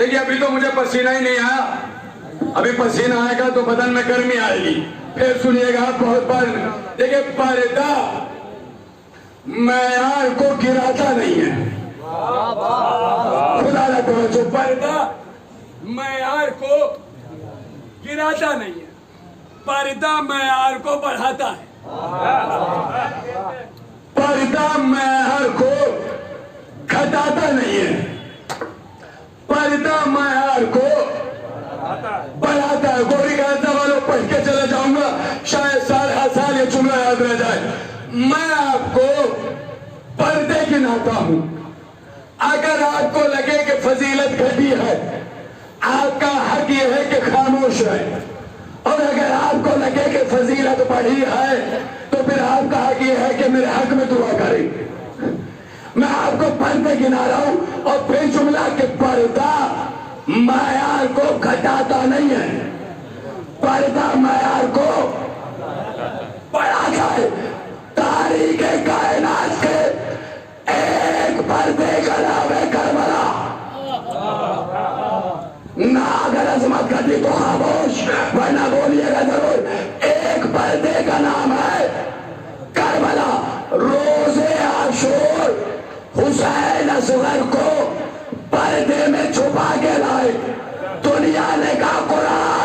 देखिए अभी तो मुझे पसीना ही नहीं आया, अभी पसीना आएगा तो बदन में गर्मी आएगी। फिर सुनिएगा बहुत बार। देखिए पर्दा मैयार को गिराता नहीं है, खुदा ना करो, जो पर्दा मैयार को गिराता नहीं है, पर्दा मैयार को बढ़ाता है। पर्दा मैयार को घटाता नहीं है, पर्दा मैयार को बढ़ाता है। गोरी कहता वालों पढ़ के चले जाऊंगा, शायद साल हर साल ये जुमला याद रह जाए। मैं आपको पर्दे गिनाता हूं। अगर आपको लगे कि फजीलत घटी है, आपका हक यह है कि खामोश है, और अगर आपको लगे कि फजीलत बढ़ी है तो फिर आपका हक यह है कि मेरे हक में दुआ करें। मैं आपको पर्दे गिना रहा हूं और फिर जुमला के पर्दा मैयार को घटाता नहीं है, पर्दा मैयार को बढ़ाता है। तारीख कायनात के एक पर्दे का नाम है करबला। ना अगर अजमत घटी तो खामोश, वरना बोलिएगा जरूर। एक पर्दे का नाम है करबला। रोजे आशूर हुसैन असगर को पर्दे में छुपा के लाए, दुनिया ने कहा कुरान।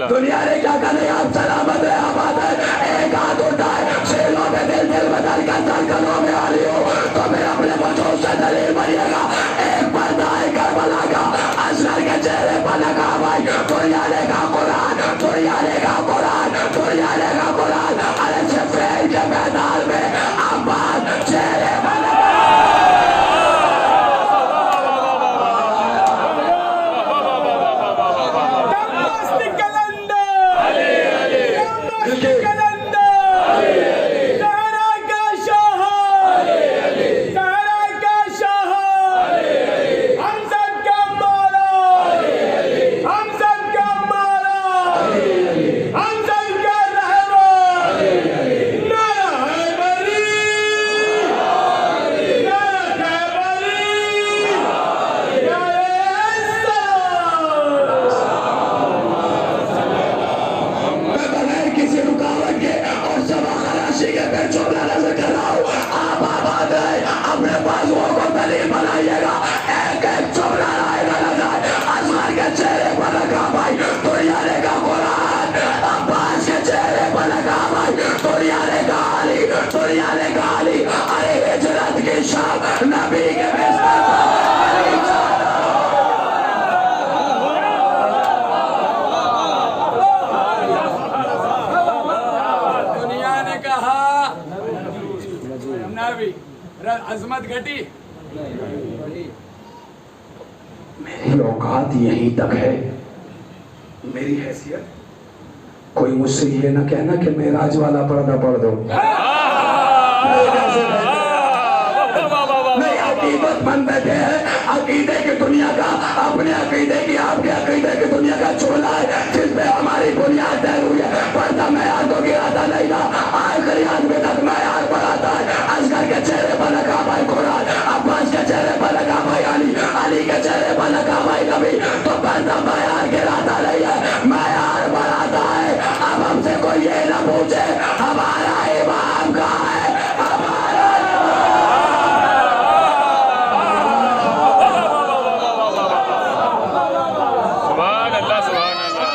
दुनिया ने क्या करे, आप सलामत है, आबाद है, एक हाथ उठाए, शेलों में दिल दिल बदल कर धड़कनों में आ रही हो तो मेरे अपने बच्चों से दलील बनिएगा। एक पर्दा है करबला का, असगर के चेहरे पर लगा भाई, दुनिया ने कहा कुरान, दुनिया ने कहा कुरान, दुनिया ने कहा कुरान। अरे सिफेन के मैदान में अब्बास चेहरे पर अजमत घटी। मेरी औकात यहीं तक है, मेरी हैसियत। कोई मुझसे ये ना कहना कि मेराज वाला पर्दा पढ़ दो। नहीं, अकीदत बन बैठे हैं, अकीदे की दुनिया का, अपने अकीदे की, आपके अकीदे की दुनिया का चोला है जिसमें हमारी बुनियाद तय हुई है। पर्दा मैयार को गिराता नहीं था, आखिरी आदमी तक मैयार बढ़ाता है। असगर के चेहरे पर लगा भाई कुरान, अब्बास के चेहरे पर लगा भाई अली, अली के चेहरे पर लगा भाई नबी। तो पर्दा मैयार गिराता नहीं है, मैयार बढ़ाता है। अब हमसे कोई ये ना पूछे हमारा इमाम कहाँ है, हमारा
सुभान अल्लाह, सुभान अल्लाह।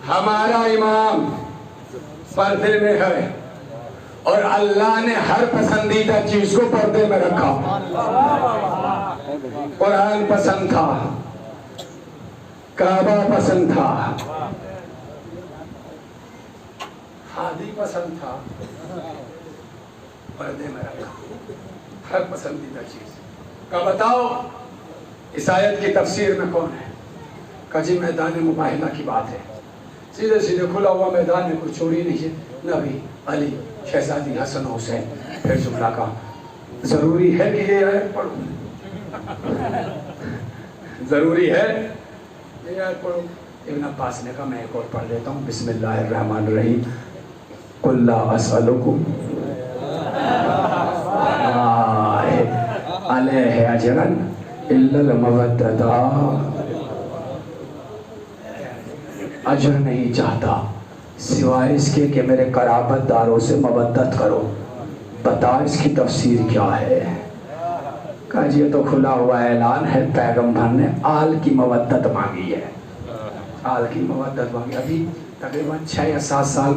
हमारा इमाम पर्दे में है और अल्लाह ने हर पसंदीदा चीज को पर्दे में रखा। कुरान पसंद था, काबा पसंद था, हादी पसंद था, पर्दे में रखा हर पसंदीदा चीज का। बताओ इस आयत की तफसीर में कौन है? कजी मैदान मुबाहिला की बात है, सीधे सीधे खुला हुआ मैदान में, कुछ चोरी नहीं है। नबी, अली, शहजादी हसन हुसैन। फिर जुमला का जरूरी है कि ये आयत पढ़ो? जरूरी है ये आयत पढ़ो? इब्न अब्बास ने कहा मैं एक और पढ़ देता हूँ, बिस्मिल्लाहिर्रहमानिर्रहीम। कुल्ला असअलुकुम अलैहि अजरन इल्लल मवद्दता। अजर नहीं चाहता सिवाय इसके कि मेरे कराबतदारों से मवद्दत करो। बता इसकी तफसीर क्या है? कहा जी ये तो खुला हुआ ऐलान है, पैगंबर ने आल की मवद्दत मांगी है, आल की मवद्दत मांगी। अभी तकरीबन 6 या 7 साल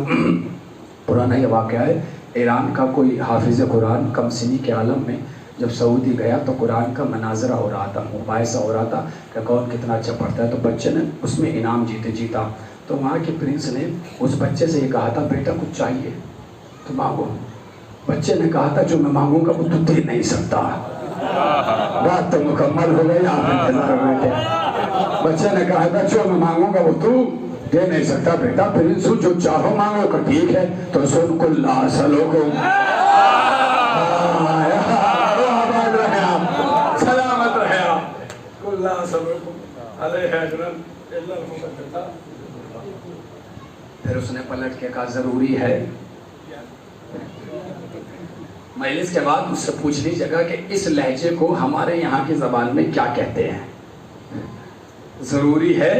पुराना ये वाक़या है। ईरान का कोई हाफिज़ कुरान कमसिनी के आलम में जब सऊदी गया तो कुरान का मनाजरा हो रहा था, मुबाहिसा हो रहा था कि कौन कितना अच्छा पढ़ता है। तो बच्चे ने उसमें इनाम जीता। तो वहाँ के प्रिंस ने उस बच्चे से ये कहा था, बेटा कुछ चाहिए तो मांगो। बच्चे ने कहा था जो मैं मांगूंगा वो तू दे नहीं सकता। बात तो मुकम्मल हो गई, आप इंतजार बैठे। बच्चे ने कहा था जो मैं मांगूंगा वो तू दे नहीं सकता बेटा। प्रिंस जो चाहो मांगो का ठीक है। तो सुन कुल्ला असअलुकुम, सलामत रहे आप, कुल्ला असअलुकुम अलैहि अजरन इल्लल मवद्दता। फिर उसने पलट के कहा जरूरी है। मजलिस के बाद मुझसे पूछनी जगह कि इस लहजे को हमारे यहाँ की जबान में क्या कहते हैं? जरूरी है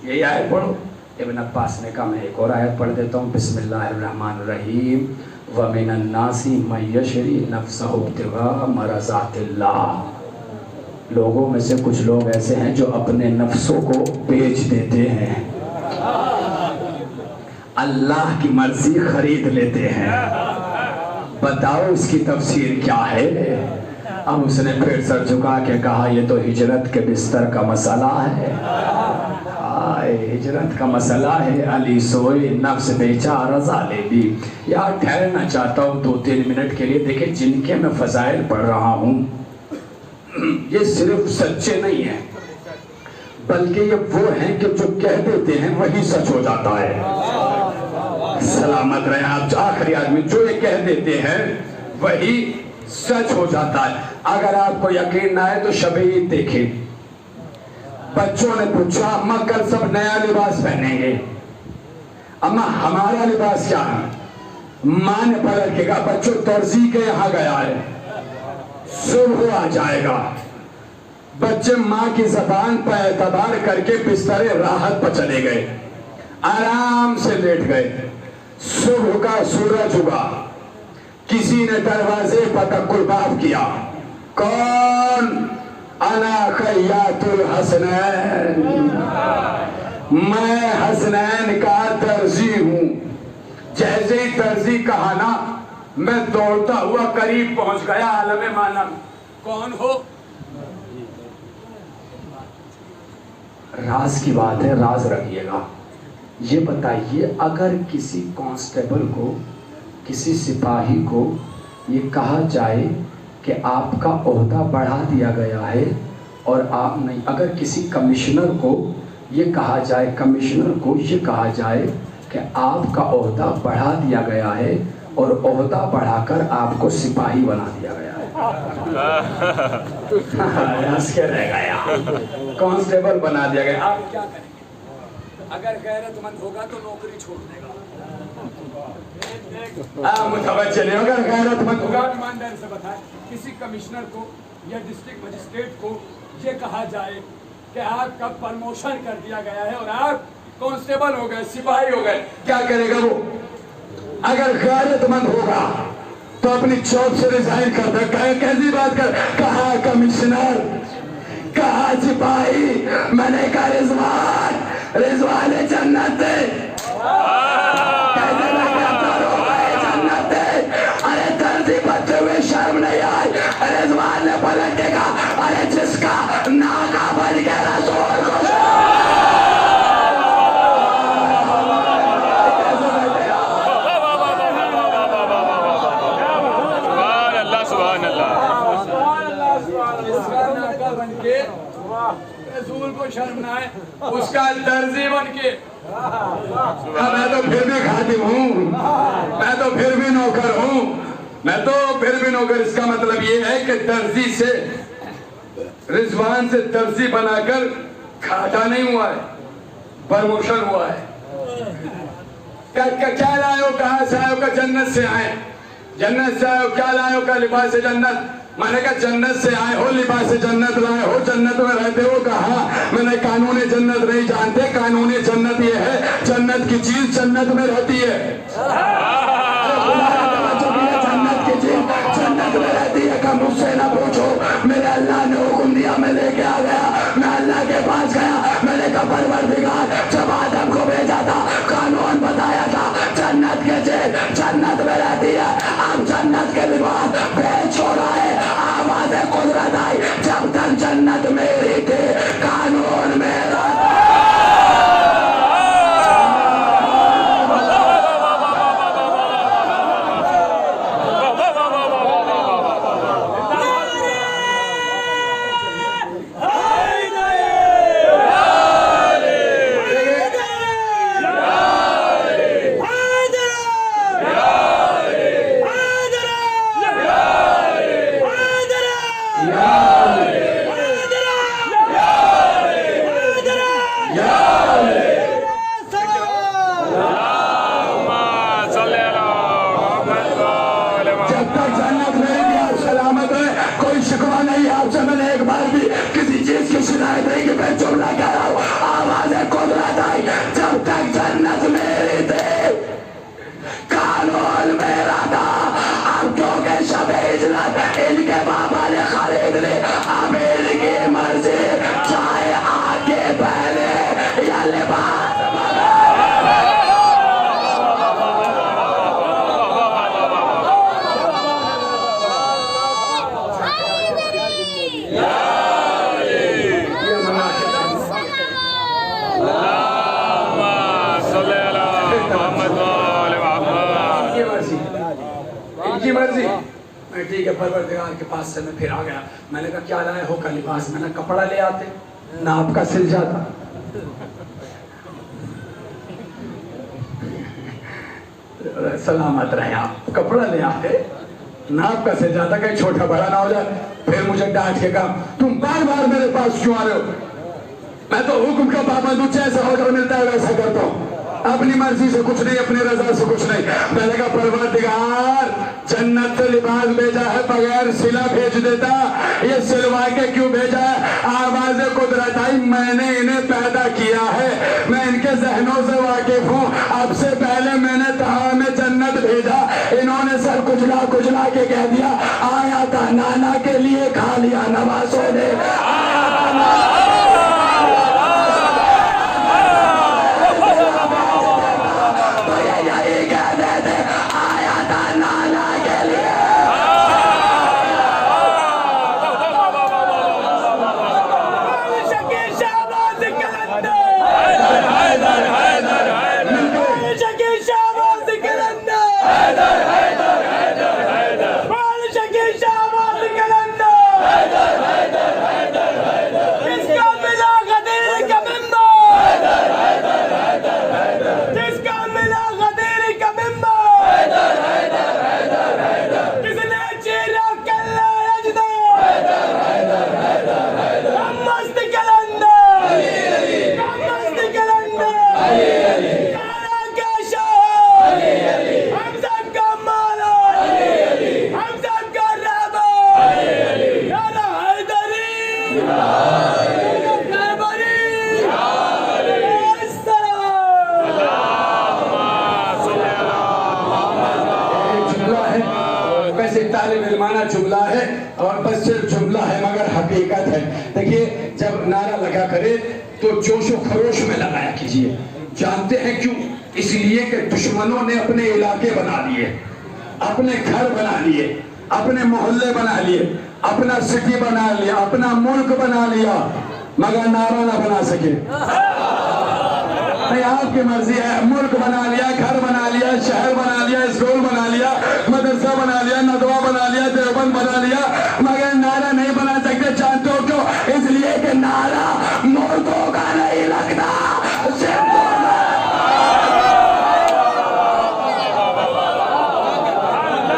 यही आयत पढ़ो। इब्न अब्बास ने कहा मैं एक और आयत पढ़ देता हूँ, बिस्मिल्लाहिर्रहमानिर्रहीम। व मिनन नासी मन यशरी नफ्सहु इब्तिगा मरज़ातिल्लाह। लोगों में से कुछ लोग ऐसे हैं जो अपने नफ्सों को बेच देते हैं, अल्लाह की मर्जी खरीद लेते हैं। बताओ इसकी तफसीर क्या है? अब उसने फिर सर झुका के कहा ये तो हिजरत के बिस्तर का मसला है। हिजरत का मसला है। अली सोए नफ्स बेचा रजा ले ली। यार ठहरना चाहता हूँ 2-3 मिनट के लिए। देखिए जिनके मैं फजाइल पढ़ रहा हूँ ये सिर्फ सच्चे नहीं हैं, बल्कि ये वो हैं कि जो कह देते हैं वही सच हो जाता है। सलामत रहे आप। आखिरी आदमी जो ये कह देते हैं वही सच हो जाता है। अगर आपको यकीन ना है तो शब ईद देखें। बच्चों ने पूछा अम्मा कल सब नया लिबास पहनेंगे, अम्मा हमारा लिबास क्या है? माँ ने पलट के कहा बच्चों दर्जी के यहाँ गया है, सुबह आ जाएगा। बच्चे माँ की जबान पर एतबार करके बिस्तरे राहत पर चले गए, आराम से लेट गए। सुबह का सूरज उगा, किसी ने दरवाजे पर तकुलबाब किया, कौन? अना खय्यातुल हसनैन, मैं हसनैन का दर्जी हूं। जैसे ही दर्जी कहा ना मैं दौड़ता हुआ करीब पहुंच गया आलम मानम। कौन हो? राज की बात है, राज रखिएगा। ये बताइए अगर किसी कांस्टेबल को, किसी सिपाही को ये कहा जाए कि आपका ओहदा बढ़ा दिया गया है और आप नहीं, अगर किसी कमिश्नर को ये कहा जाए, कमिश्नर को ये कहा जाए कि आपका ओहदा बढ़ा दिया गया है और ओहदा बढ़ाकर आपको सिपाही बना दिया गया है, हंस के रह गया, कांस्टेबल बना दिया गया, आप क्या करेंगे? अगर गैरतमंद होगा तो नौकरी छोड़ देगा। मुतवज्जे नहीं, अगर गैरतमंद होगा ईमानदारी से बताएं। किसी कमिश्नर को या डिस्ट्रिक्ट मजिस्ट्रेट को ये कहा जाए कि आपका प्रमोशन कर दिया गया है और आप कांस्टेबल हो गए, सिपाही हो गए, क्या करेगा वो? अगर गैरतमंद होगा तो अपनी जॉब से रिजाइन कर दे। कैसी बात कर? कहा कमिश्नर, कहा सिपाही, मैंने कहा रिजवान, रिजवान जन्नत जन्नत। अरे दर्जी बच्चे हुए शर्म नहीं आई? रिजवान ने पलट के कहा अरे जिसका नाका बन गया रसूल को शर्म ना है, उसका दर्जी बन के। मैं तो फिर भी खादिम हूँ, मैं तो फिर भी नौकर हूँ, मैं तो फिर भी नौकर, इसका मतलब ये है कि दर्जी से, रिजवान से दर्जी बनाकर घाटा नहीं हुआ है, प्रमोशन हुआ है। क्या लाए हो, कहां से आए हो? का जन्नत से आए। जन्नत से आए हो, क्या लाए हो? का लिबास जन्नत। मैंने कहा जन्नत से आए हो, लिबास जन्नत लाए हो, जन्नत में रहते हो। कहा मैंने कानून जन्नत नहीं जानते, कानून जन्नत ये है जन्नत की चीज जन्नत में रहती है। जन्नत की चीज जन्नत में रहती है। का मुझसे ना पूछो, मेरे अल्लाह ने हुक्म दिया, मैं लेके आ गया। मैं अल्लाह के पास गया, मैंने कहा परवरदिगार, जब आदम को भेजा था कानून बताया था जन्नत के चीज जन्नत में रहती है। अब जन्नत के लिबास भेज छोड़ा है। आवाज़ कुदरत आई, जब तक जन्नत मेरी थी कानून मेरा। ठीक है, परवरदिगार के पास से मैं फिर आ गया। मैंने कहा क्या लाए हो? का लिबास। मैंने कपड़ा ले आते, नाप का सिल जाता। सलामत रहे आप, कपड़ा ले आते, नाप का सिल जाता, कहीं छोटा बड़ा ना हो जाए। फिर मुझे डांट के कहा तुम बार बार मेरे पास क्यों आ रहे हो? मैं तो हुक्म का पाबंद हूं, जैसा ऑर्डर मिलता है वैसा करता हूं, अपनी मर्जी से कुछ नहीं, अपनी रजा से कुछ नहीं। मैंने कहा परवरदिगार, जन्नत से लिबास भेजा है, बगैर सिला भेज देता, ये सिलवा के क्यों भेजा है? आवाज़ कुदरत आई, मैंने इन्हें पैदा किया है, मैं इनके जहनों से वाकिफ हूँ। अब से पहले मैंने तहा में जन्नत भेजा, इन्होंने सर कुचला कुचला के कह दिया आया था नाना के लिए, खा लिया नवाजों ने। जुमला है और बस सिर्फ जुमला है मगर हकीकत है। देखिए, जब नारा लगा करे तो जोशो खरोश में लगाया कीजिए। जानते हैं क्यों? इसलिए कि दुश्मनों ने अपने इलाके बना लिए, अपने घर बना लिए, अपने मोहल्ले बना लिए, अपना सिटी बना लिया, अपना मुल्क बना लिया, मगर नारा ना बना सके। नहीं, आपकी मर्जी है। मुल्क बना लिया, घर बना लिया, शहर बना लिया, स्कूल बना लिया, मदरसा बना लिया, नदवा बना लिया, देवबंद बना लिया, मगर नारा नहीं बना सकते। जानते हो क्यों? इसलिए कि नारा मुल्कों का नहीं लगता,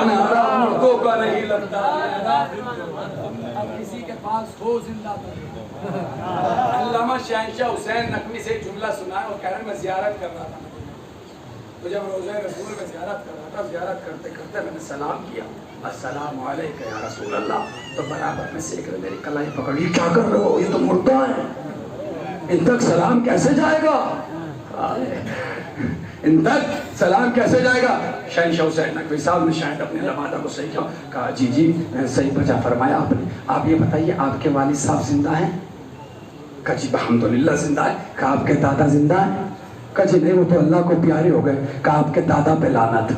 नारा ज़ियारत कर रहा था, तो जब रोज़े रसूल में ज़ियारत कर रहा था, ज़ियारत करते करते मैंने सलाम किया, अस्सलामु अलैका या रसूल अल्लाह, तो बराबर में से एक ने मेरी कलाई पकड़ी, क्या कर रहे हो, ये तो मुर्दा है, इन तक सलाम कैसे जाएगा, इन तक सलाम कैसे जाएगा। शहंशाह हुसैन नकवी साहब ने शायद अपने लबादा को सही कहा, जी जी सही बचा फरमाया आपने, आप ये बताइए आपके वालिद साहब जिंदा हैं? कहा जी अल्हम्दुलिल्लाह जिंदा है। कहा आपके दादा जिंदा है? कहा जी नहीं वो तो अल्लाह को प्यारे हो गए। कहा आपके दादा पे लानत।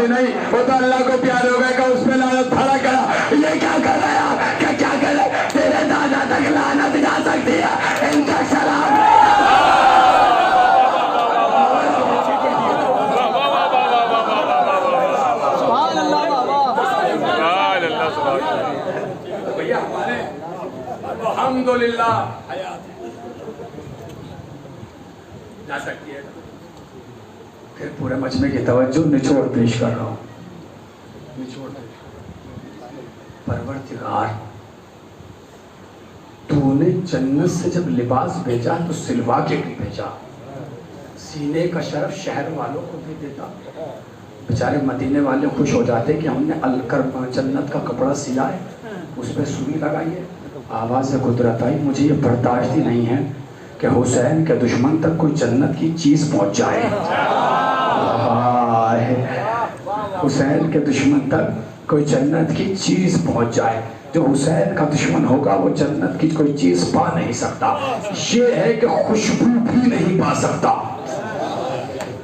नहीं वो तो अल्लाह को प्यारे हो गए, का उस पे लानत भरा करा। ये क्या कर रहे हैं आप? क्या कर रहे? तेरे दादा तक लानत जा सकती है, इनका सलाम भैया हमारे अल्हम्दुलिल्लाह हयात जा सकती है। फिर पूरे मजमे की तवज्जो निचोड़ पेश कर रहा हूँ, निचोड़। परवरदिगार तूने जन्नत से जब लिबास भेजा तो सिलवा के भी भेजा, सीने का शर्फ शहर वालों को भी देता। बेचारे मदीने वाले खुश हो जाते कि हमने अलकर जन्नत का कपड़ा सिया है, उस पर सुई लगाई है। आवाज़ कुदरत आई, मुझे ये बर्दाश्त ही नहीं है कि हुसैन के दुश्मन तक कोई जन्नत की चीज़ पहुंच जाए। हुसैन के दुश्मन तक कोई जन्नत की चीज पहुंच जाए। जो हुसैन का दुश्मन होगा वो जन्नत की कोई चीज पा नहीं सकता, ये है कि खुशबू भी नहीं पा सकता,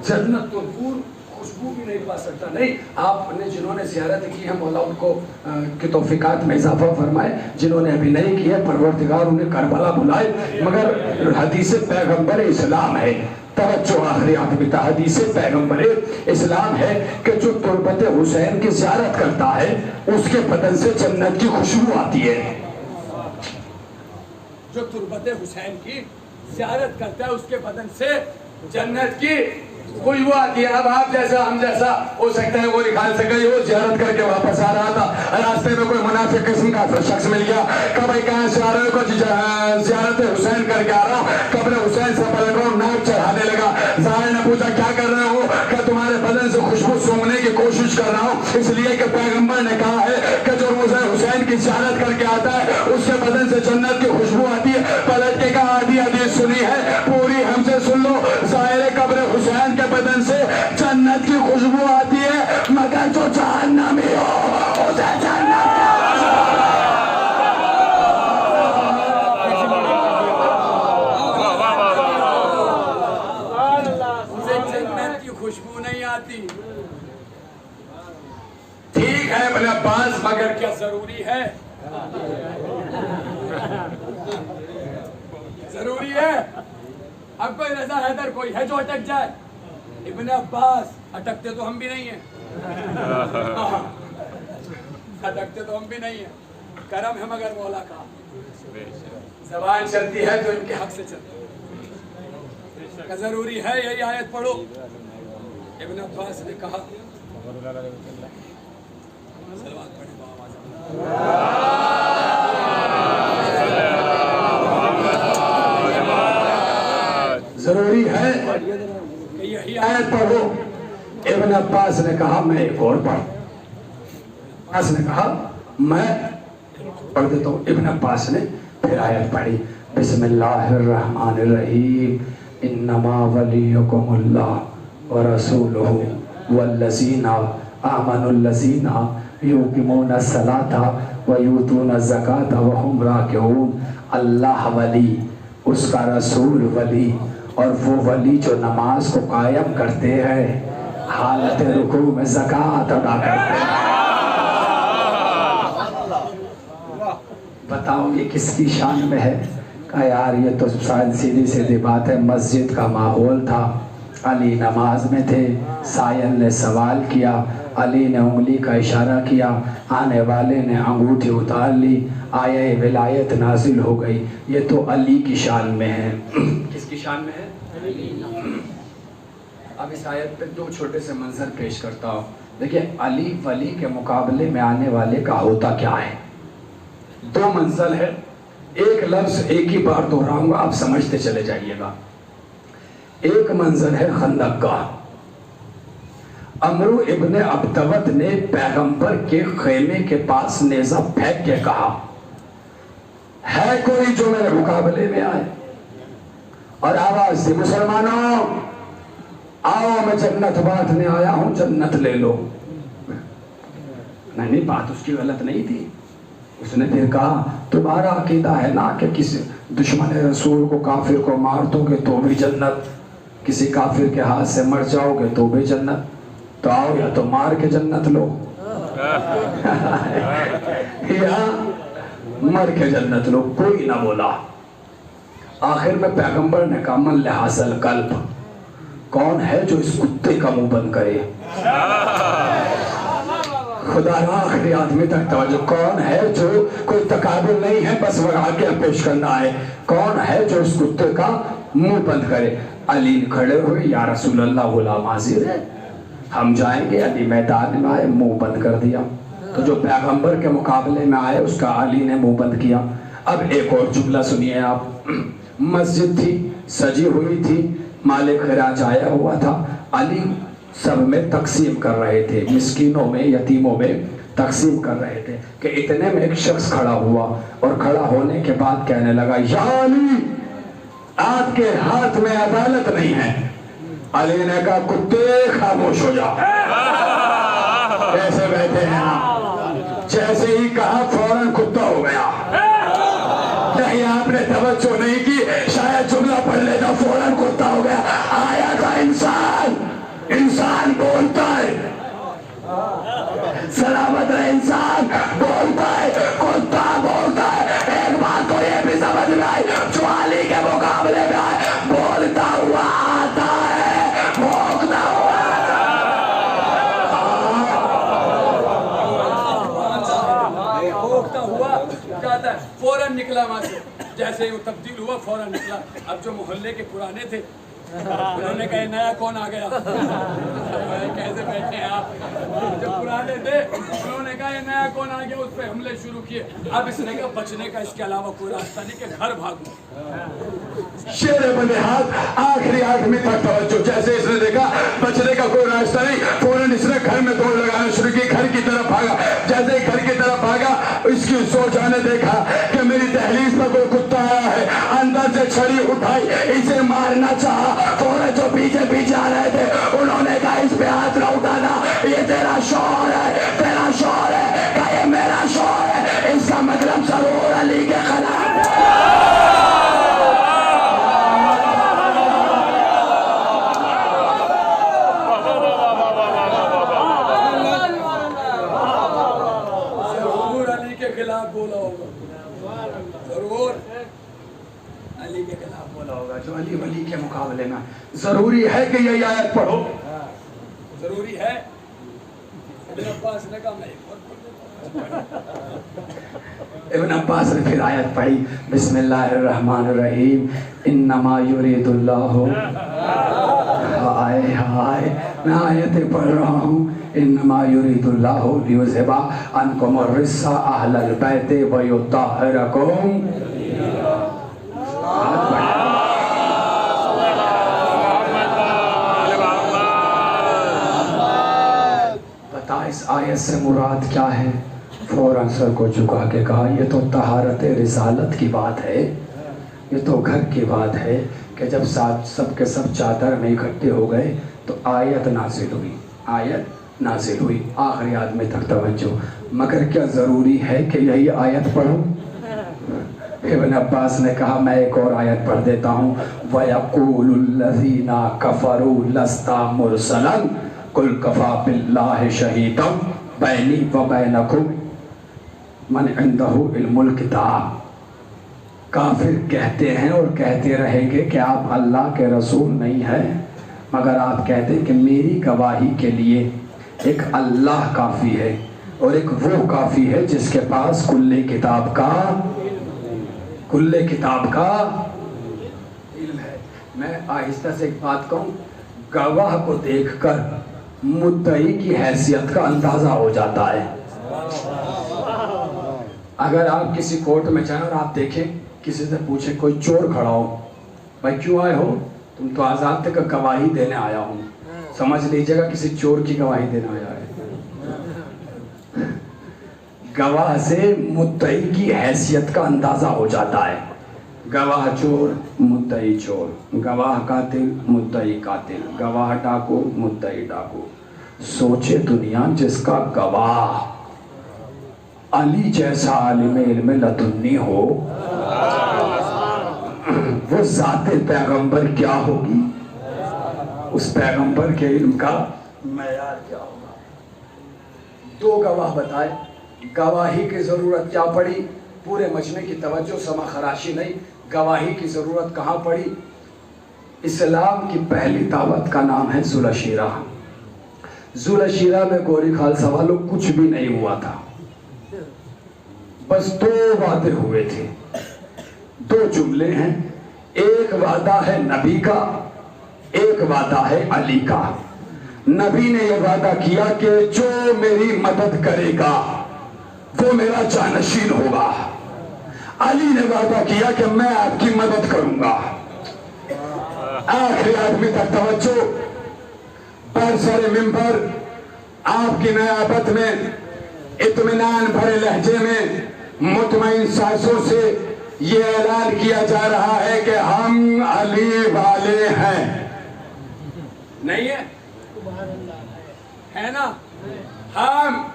जन्नत तो दूर खुशबू भी नहीं पा सकता। नहीं, आपने जिन्होंने ज़ियारत की है मौला उनको की तौफीकात में इजाफा फरमाए, जिन्होंने अभी नहीं की है परवरदिगार उन्हें करबला बुलाए। मगर हदीस पैगंबर इस्लाम है, तवज्जो आखिरी आदमी था, हदीस पैगंबर इस्लाम है कि जो तुरबत हुसैन की ज़ियारत करता है उसके बदन से जन्नत की खुशबू आती है। जो तुरबत हुसैन की ज़ियारत करता है उसके बदन से जन्नत की खुशबू आती है। अब आप जैसा हम जैसा हो सकता है वो निकाल सके, वो ज़ियारत करके वापस आ रहा था, रास्ते में कोई मुनाफिक किस्म का शख्स मिल गया, कब भाई कहाँ से आ रहे हो? कुछ ज़ियारत हुसैन करके आ रहा हूँ, कब्र हुसैन से पलट रहा हूँ, नाक चढ़ाने लगा। ज़ाहिर ने पूछा क्या कर रहे हो? क्या तुम्हारे बदन से खुशबू सूंघने की कोशिश कर रहा हूँ, इसलिए कि पैगंबर ने कहा है कि जो हुसैन की ज़ियारत करके आता है उसके बदन से जन्नत की खुशबू आती है। पलट के कहा आधी हदीस सुनी है, पूरी हमसे सुन लो। ज़ाहिर कब्र हुसैन के बदन से जन्नत की खुशबू आती है, मगर जो जहन्नमी हो उसे जन्नत की खुशबू नहीं आती। ठीक है बोले अब्बास, मगर क्या जरूरी है? जरूरी है। अब कोई रजा हैदर कोई है जो अटक जाए? इब्न अब्बास अटकते तो हम भी नहीं हैं, अटकते तो हम भी नहीं हैं, करम है मगर मौला का। ज़बान चलती है तो इनके हक से चलती है, जरूरी है। यही आयत पढ़ो, इब्न अब्बास ने कहा, सलवात पढ़े जरूरी है यही आयत पढ़ो। इब्न अब्बास ने कहा मैं एक और पढ़, अब्बास ने कहा मैं पढ़ देता हूँ। इब्न अब्बास ने फिर आयत पढ़ी, बिस्मिल्लाहिर्रहमानिर्रहीम, इन्नमा वलियुकुमुल्लाह व रसूलुहु वल्लज़ीना आमनुल्लज़ीना युक़ीमूना सलाता व यूतूना ज़काता व हुम राकिऊन। अल्लाह वली, उसका रसूल वली, और वो वली जो नमाज को कायम करते हैं, हालत रुकू में ज़कात अदा करते हैं। बताओ ये किसकी शान में है? कहा यार ये तो शायद सीधी सीधी बात है, मस्जिद का माहौल था, अली नमाज में थे, सायल ने सवाल किया, अली ने उंगली का इशारा किया, आने वाले ने अंगूठी उतार ली, आया विलायत नाजिल हो गई। ये तो अली की शान में है। किसकी शान में है? अब इस आयत पे दो छोटे से मंजर पेश करता हूँ। देखिए अली वली के मुकाबले में आने वाले का होता क्या है। दो मंजिल है, एक लफ्ज एक ही बार दोहराऊंगा, आप समझते चले जाइएगा। एक मंजिल है खंदक का। अमरू इब्ने अब्तवत ने पैगंबर के खेमे के पास नेजा फेंक के कहा, है कोई जो मेरे मुकाबले में आए? और आवाज दी, मुसलमानों आओ, मैं जन्नत बांटने आया हूं, जन्नत ले लो। नहीं, बात उसकी गलत नहीं थी। उसने फिर कहा, तुम्हारा अकीदा है ना कि किसी दुश्मन रसूल को, काफिर को मार दोगे तो भी जन्नत, किसी काफिर के हाथ से मर जाओगे तो भी जन्नत, तो आओ या तो मार के जन्नत लो या मर के जन्नत लो। कोई ना बोला। आखिर में पैगंबर ने कहा, मन लिहासल कल्ब, कौन है जो इस कुत्ते का मुंह बंद करे? खुदा आखिरी आदमी तक तवज्जो, कौन है जो, कोई तकाबुल नहीं है, बस वहाँ के पेश करना है, कौन है जो इस कुत्ते का मुंह बंद करे? अली खड़े हुए, या रसूल अल्लाह गुलाम हाजिर है, हम जाएंगे। अली मैदान में आए, मुंह बंद कर दिया। तो जो पैगंबर के मुकाबले में आए उसका अली ने मुंह बंद किया। अब एक और जुमला सुनिए आप। मस्जिद थी, सजी हुई थी, माले खिराज आया हुआ था, अली सब में तकसीम कर रहे थे, मिस्कीनों में, यतीमों में तकसीम कर रहे थे कि इतने में एक शख्स खड़ा हुआ और खड़ा होने के बाद कहने लगा, या अली, आपके हाथ में अदालत नहीं है। अली ने कहा, कुत्ते खामोश हो जाओ। कैसे बैठे हैं आप? जैसे ही कहा फौरन कुत्ता हो गया। नहीं, आपने तवज्जो नहीं की, शायद जुमला पढ़ लेता, फौरन कुत्ता हो गया। आया था इंसान, इंसान बोलता है, सलामत रहे, इंसान बोलता है, कुत्ता बोलता है। एक बात तो ये भी समझ में आई, जो अली के मुकाबले में आए, बोलता हुआ आता है, भौंकता हुआ जाता है। फौरन निकला वहां से, जैसे ही वो तब्दील हुआ फौरन निकला। अब जो मोहल्ले के पुराने थे उन्होंने कहा, नया कौन आ गया? कैसे बैठे हैं आप? जो पुराने थे उन्होंने कहा, ये नया कौन आ गया? उस पर हमले शुरू किए। अब इसने कहा, बचने का इसके अलावा कोई रास्ता नहीं कि घर भागो।
शेर बने हाथ, आखिरी आदमी तक तवज्जो। जैसे इसने देखा बचने का कोई रास्ता नहीं, फौरन इसने घर में दौड़ लगाना शुरू की, घर की तरफ भागा। जैसे घर की तरफ भागा, इसकी सोचा ने देखा कि मेरी दहलीज पर कोई कुत्ता आया है, अंदर से छड़ी उठाई, इसे मारना चाहा। फौरन जो पीछे पीछे आ रहे थे उन्होंने कहा, इस पे हाथ न उठाना, ये तेरा शौहर है, तेरा शौहर है। कहा, ये मेरा शौहर है, इसका मतलब जरूर अली के खिलाफ है।
जरूर अली के खिलाफ बोला होगा, जरूर अली के खिलाफ बोला होगा।
जो अली वली के मुकाबले में जरूरी है कि यही आयत पढ़ो,
जरूरी है। इब्न अब्बास ने कहा, मैं
इब्न अब्बास ने फिर आयत पढ़ी, बिस्मिल्लाहिर्रहमानिर्रहीम, इन्नमा युरीदुल्लाहु, हाय हाय, मैं आयतें पढ़ रहा हूँ। इन्नमा युरीदुल्लाहु लियुज़हिबा अन्कुम अर्रिज्सा अहलल बैति व युत्तहिरकुम। बता इस आयत से मुराद क्या है? फौरन सर को झुका के कहा, ये तो तहारत रिसालत की बात है, ये तो घर की बात है कि जब साथ सब के सब चादर में इकट्ठे हो गए तो आयत नाजिल हुई, आयत नाजिल हुई। आखिरी आदमी तक तवज्जो। मगर क्या ज़रूरी है कि यही आयत पढ़ूं? इब्न अब्बास ने कहा, मैं एक और आयत पढ़ देता हूँ। वयक़ूलुल्लज़ीना कफ़रू लस्ता मुरसलन कुल कफ़ा बिल्लाहि शहीदम बैनी व बैनकुम मन इंदहु इल्मुल किताब। काफिर कहते हैं और कहते रहेंगे कि आप अल्लाह के रसूल नहीं हैं, मगर आप कहते हैं कि मेरी गवाही के लिए एक अल्लाह काफ़ी है और एक वो काफ़ी है जिसके पास कुल्ले किताब का इल्म है। मैं आहिस्ता से एक बात कहूँ, गवाह को देखकर
मुद्दई की हैसियत का अंदाजा हो जाता है। अगर आप किसी कोर्ट में जाएं और आप देखें, किसी से पूछे, कोई चोर खड़ा हो, भाई क्यों आए हो? तुम तो आजाद थे, का गवाही देने आया हूं। समझ लीजिएगा किसी चोर की गवाही देने आया है। गवाह से मुद्दई की हैसियत का अंदाजा हो जाता है। गवाह चोर, मुद्दई चोर, गवाह कातिल, मुद्दई कातिल, गवाह डाकू, मुद्दई डाकू। सोचे दुनिया जिसका गवाह अली जैसा आलिम इल्म लदुन्नी हो, वो जाते पैगंबर क्या होगी, उस पैगंबर के इल्म का मेयार क्या होगा। दो गवाह बताए, गवाही की जरूरत क्या पड़ी? पूरे मजमे की तवज्जो समा खराशी नहीं, गवाही की जरूरत कहाँ पड़ी? इस्लाम की पहली दावत का नाम है जुलशीरा। जुलशीरा में गोरी खालसा वालों कुछ भी नहीं हुआ था, बस दो वादे हुए थे। दो जुमले हैं, एक वादा है नबी का, एक वादा है अली का। नबी ने यह वादा किया कि जो मेरी मदद करेगा वो मेरा जानशीन होगा। अली ने वादा किया कि मैं आपकी मदद करूंगा। आखिरी आदमी तक तवज्जो। बरसरे मिंबर आपकी नयाबत में इत्मीनान भरे लहजे में मुतमईन सांसों से ये ऐलान किया जा रहा है कि हम अली वाले हैं। नहीं है ना? हम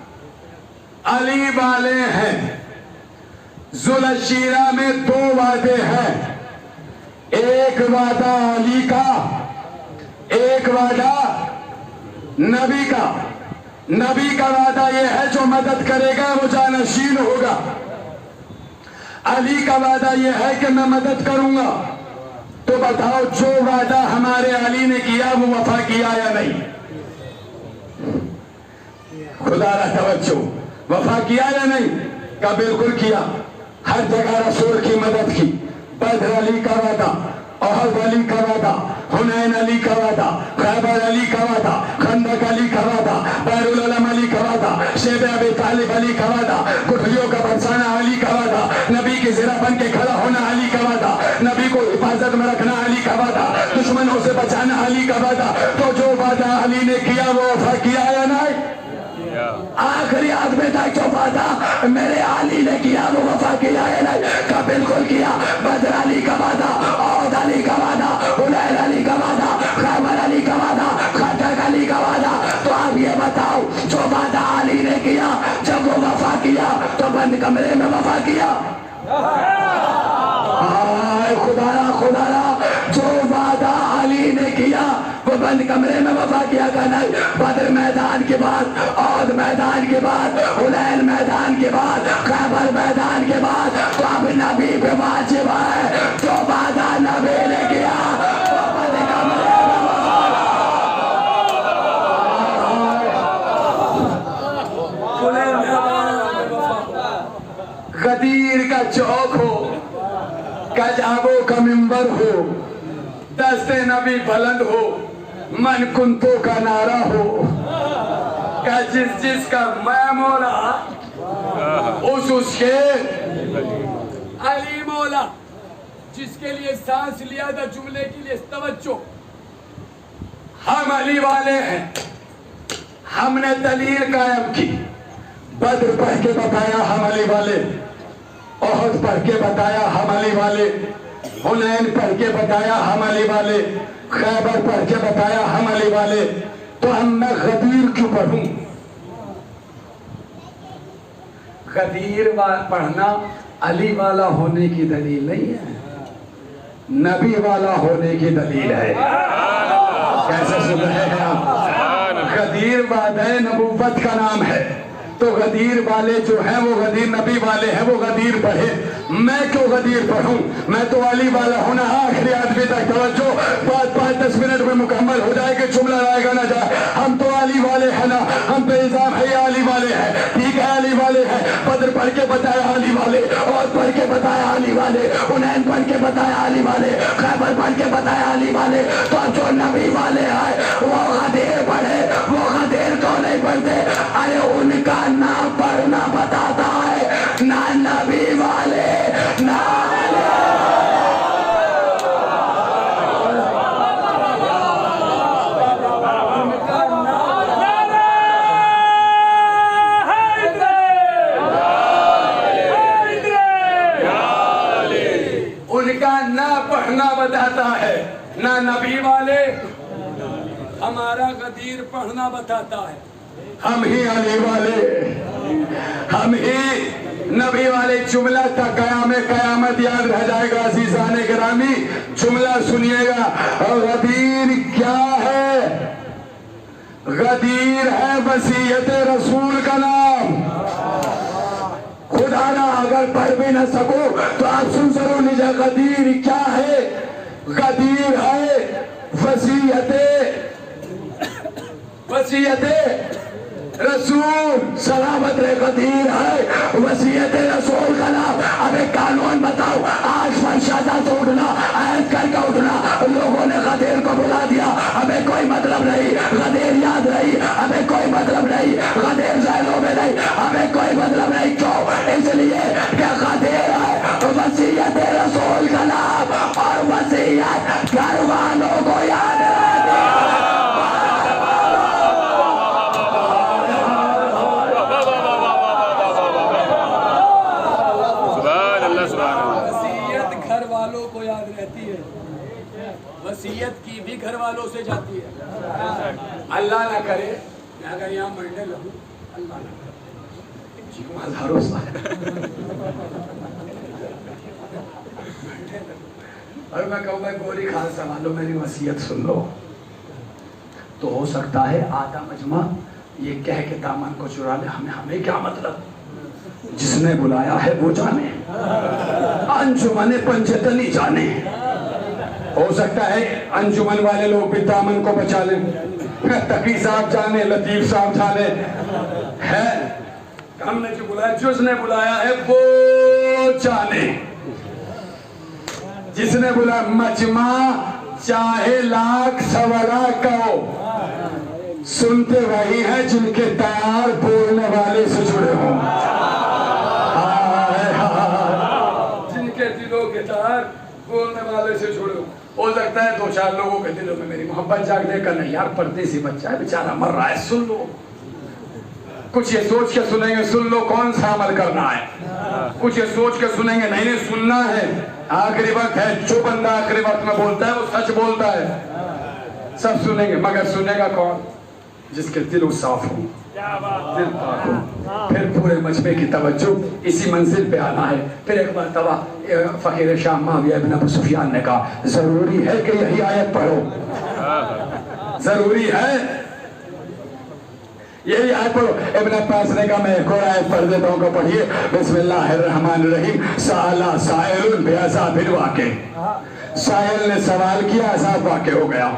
अली वाले हैं। जुलशीरा में दो वादे हैं, एक वादा अली का, एक वादा नबी का। नबी का वादा यह है जो मदद करेगा वो जानशीन होगा। अली का वादा यह है कि मैं मदद करूंगा। तो बताओ, जो वादा हमारे अली ने किया वो वफा किया या नहीं? खुदा तवज्जो, वफा किया या नहीं? का बिल्कुल किया। हर जगह रसूल की मदद की। बदर अली का वादा, ओहद अली का वादा, हुनैन अली का वादा, खैबर अली का वादा, खंदक अली का वादा, बैरुल उलम अली का वादा, शेब अबी तालिब अली का वादा, गुठलियों का बरसाना अली का वादा, नबी की ज़रा बन के खड़ा होना अली का वादा, नबी को हिफाजत में रखना अली का वादा, दुश्मनों से बचाना अली का वादा। तो जो वादा अली ने किया वो वफा किया या नहीं? आखिरी आदमी तक जो वादा मेरे अली ने किया वो वफा किया है नहीं? का बिल्कुल किया। बदर अली का वादा, ओहद अली का वादा, हुनैन अली का वादा, खैबर अली का वादा, खंदक अली का वादा। तो आप ये बताओ, जो वादा अली ने किया जब वो वफा किया तो बंद कमरे में वफा किया? खुदारा खुदारा, जो वादा अली ने किया वो बंद कमरे में वफा किया का नहीं? बदर मैदान के बाद, ओहद मैदान के बाद, हुनैन मैदान के बाद, खैबर मैदान के बाद, तो अब नबी पे वाजिब है जो वादा नबी ने किया वो बंद कमरे में वफा। गदीर का चौक हो, गजाबों का मिंबर हो, दस्ते नबी बुलंद हो, मन कुंतों का नारा हो, क्या जिसका मैं मौला उसके अली मौला। जिसके लिए सांस लिया था, जुमले के लिए तवज्जो। हम अली वाले हैं। हमने दलील कायम की। बद्र पढ़ के बताया हम अली वाले, ओहद पढ़ के बताया हम अली वाले, हुनैन पढ़ के बताया हम अली वाले, खैबर पढ़ के बताया हम अली वाले। तो हम मैं गदीर क्यों पढ़ूं? गदीर पढ़ना अली वाला होने की दलील नहीं है, नबी वाला होने की दलील है। कैसे सुन रहे हैं आप? गदीर वादे नबूवत का नाम है। तो गदीर वाले जो हैं वो गदीर नबी वाले हैं, वो गदीर पढ़े। मैं क्यों गदीर पढ़ूं? मैं तो अली वाला हूं ना। आखिरी आदमी तक तवज्जो। 5-10 मिनट में मुकम्मल हो जाएगा, जुमला रहेगा ना जाए। हम तो अली वाले हैं ना, हम पे इल्जाम है अली वाले हैं। ठीक है, अली वाले
हैं। बदर पढ़ के बताया आली वाले, और पढ़ के बताया आली वाले, हुनैन पढ़ के बताया आली वाले, खैबर पढ़ के बताया आली वाले। तो अब जो नबी वाले आए वो गदीर पढ़े, वो गदीर को नहीं पढ़ते। अरे उनका नाम पढ़ना बताता है, ना नबी वाले ना पढ़ना बताता है, ना नबी वाले।
हमारा गदीर पढ़ना बताता है।
हम ही अली वाले, हम ही नबी वाले। जुमला तक कयामत याद रह जाएगा। अज़ीज़ाने गिरामी, जुमला सुनिएगा। और गदीर क्या है? गदीर है वसीयत रसूल का नाम। खुदा ना अगर पढ़ भी न सको तो आप सुन जरूर लीजिए। गदीर क्या है? गदीर है वसीयते रसूल। सलामत रे गदीर है वसीयते रसूल का नाम। अब एक कानून बताओ, आज फंशादा से उठना, ऐद करके उठना, लोगों ने गदीर को बुला दिया, हमें कोई मतलब नहीं। गदीर याद रही, हमें कोई मतलब नहीं। गदीर ज़हनों में नहीं, हमें कोई मतलब नहीं। क्यों? इसलिए कि गदीर है वसीयत रसूल का नाम, और वसीयत घर वालों को याद रहती है।
वसीयत घर वालों को याद रहती है, वसीयत की भी घर वालों से जाती है।
अल्लाह ना करे,
अगर यहाँ मरने लगूं, अल्लाह ना करे।
और मैं कहूँ भाई गोरी खान संभालो, मेरी वसीयत सुन लो, तो हो सकता है आधा मजमा ये कह के दामन को चुरा ले। हमें क्या मतलब? जिसने बुलाया है वो जाने, अंजुमन पंचतनी जाने। हो सकता है अंजुमन वाले लोग भी दामन को बचा लें। तकी साहब जाने, लतीफ साहब जाने, है हमने जो बुलाया, जिसने बुलाया है वो जाने। जिसने बुलाया मजमा चाहे लाख सवरा कहो, सुनते वही है जिनके तार बोलने वाले से जुड़े हों। जिनके दिलों के तार बोलने वाले से जुड़े हो सकता है दो चार लोगों के दिलों में मेरी मोहब्बत जागने का। नहीं यार, परदेसी बच्चा है बेचारा, मर रहा है, सुन लो। कुछ ये सोच के सुनेंगे, सुन लो कौन सा अमल करना है। कुछ ये सोच के सुनेंगे, नहीं सुनना है, आखिरी वक्त है। जो बंदा आखिरी वक्त में बोलता है वो सच बोलता है। सब सुनेंगे, मगर सुनेगा कौन? जिसके दिल साफ हो, दिल पाक हो। फिर पूरे मजमे की तवज्जो इसी मंजिल पे आना है। फिर एक मरतबा फकीर शाम माविया इब्न अबू सुफियान ने कहा, जरूरी है कि यही आयत पढ़ो, जरूरी है यही आयत पढ़ो। इब्न अब्बास ने कहा, मैं एक और आयत पढ़ देता हूँ, पढ़िए। बिस्मिल्लाहिर्रहमानिर्रहीम। साला साइलुन बिअज़ाबिल वाक़ि। साइल ने सवाल किया, अज़ाब वाक़े हो गया।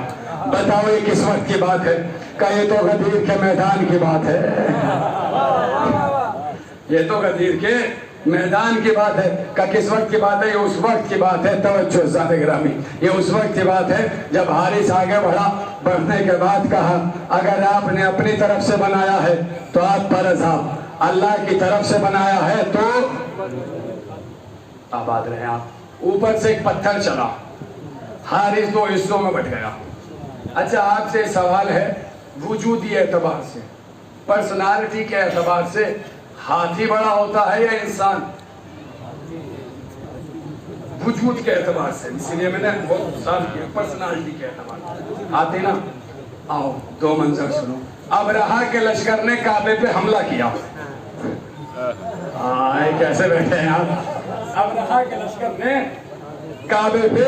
बताओ ये किस वक्त की बात है? का ये तो गदीर के मैदान की बात है। ये तो गदीर के मैदान की बात है। का किस वक्त की बात है? ये उस वक्त की बात है। तवज्जो ज़ाते गिरामी, ये उस वक्त की बात है जब हारिस आगे बढ़ा। बढ़ने के बाद कहा, अगर आपने अपनी तरफ से बनाया है तो आप पर अज़ाब, अल्लाह की तरफ से बनाया है तो आबाद रहे आप। ऊपर से एक पत्थर चला, हारिस दो हिस्सों में बट गया। अच्छा, आपसे सवाल है, वजूदी एतबार से, पर्सनालिटी के एतबार से हाथी बड़ा होता है या इंसान? वजूद के एतबार से, इसीलिए मैंने बहुत साल किया। पर्सनालिटी के एतबार हाथी ना। आओ दो मंजर सुनो। अबरहा के लश्कर ने काबे पे हमला किया। कैसे बैठे हैं आप? अबरहा के लश्कर ने काबे पे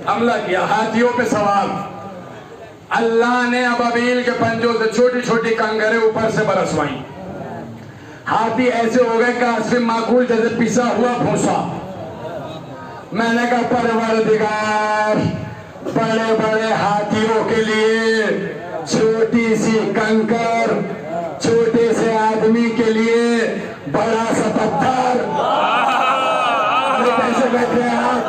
हमला किया, हाथियों पे सवार। अल्लाह ने अबाबील के पंजों से छोटी छोटी कंकरें ऊपर से बरसवाई। हाथी ऐसे हो गए कासिम माकूल जैसे पिसा हुआ भूसा। मैंने कहा, परवरदिगार, बड़े बड़े हाथियों के लिए छोटी सी कंकर, छोटे से आदमी के लिए बड़ा सा पत्थर। कैसे बैठे हैं आप?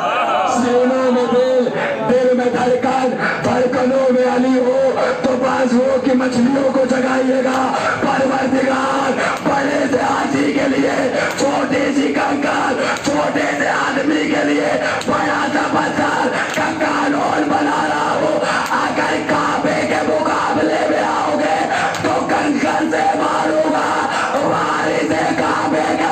सीनों में दिल, दिल में धड़कन, धड़कनों में अली हो तो बाजुओं की मछलियों को जगाइएगा। परवरदिगार बड़े से हाथी के लिए छोटी सी कंकाल, छोटे से आदमी के लिए बड़ा सा पत्थर कंकाल और बना रहा हो। अगर काबे के मुकाबले में आओगे तो कंकर से मारूंगा, वारी से काबे के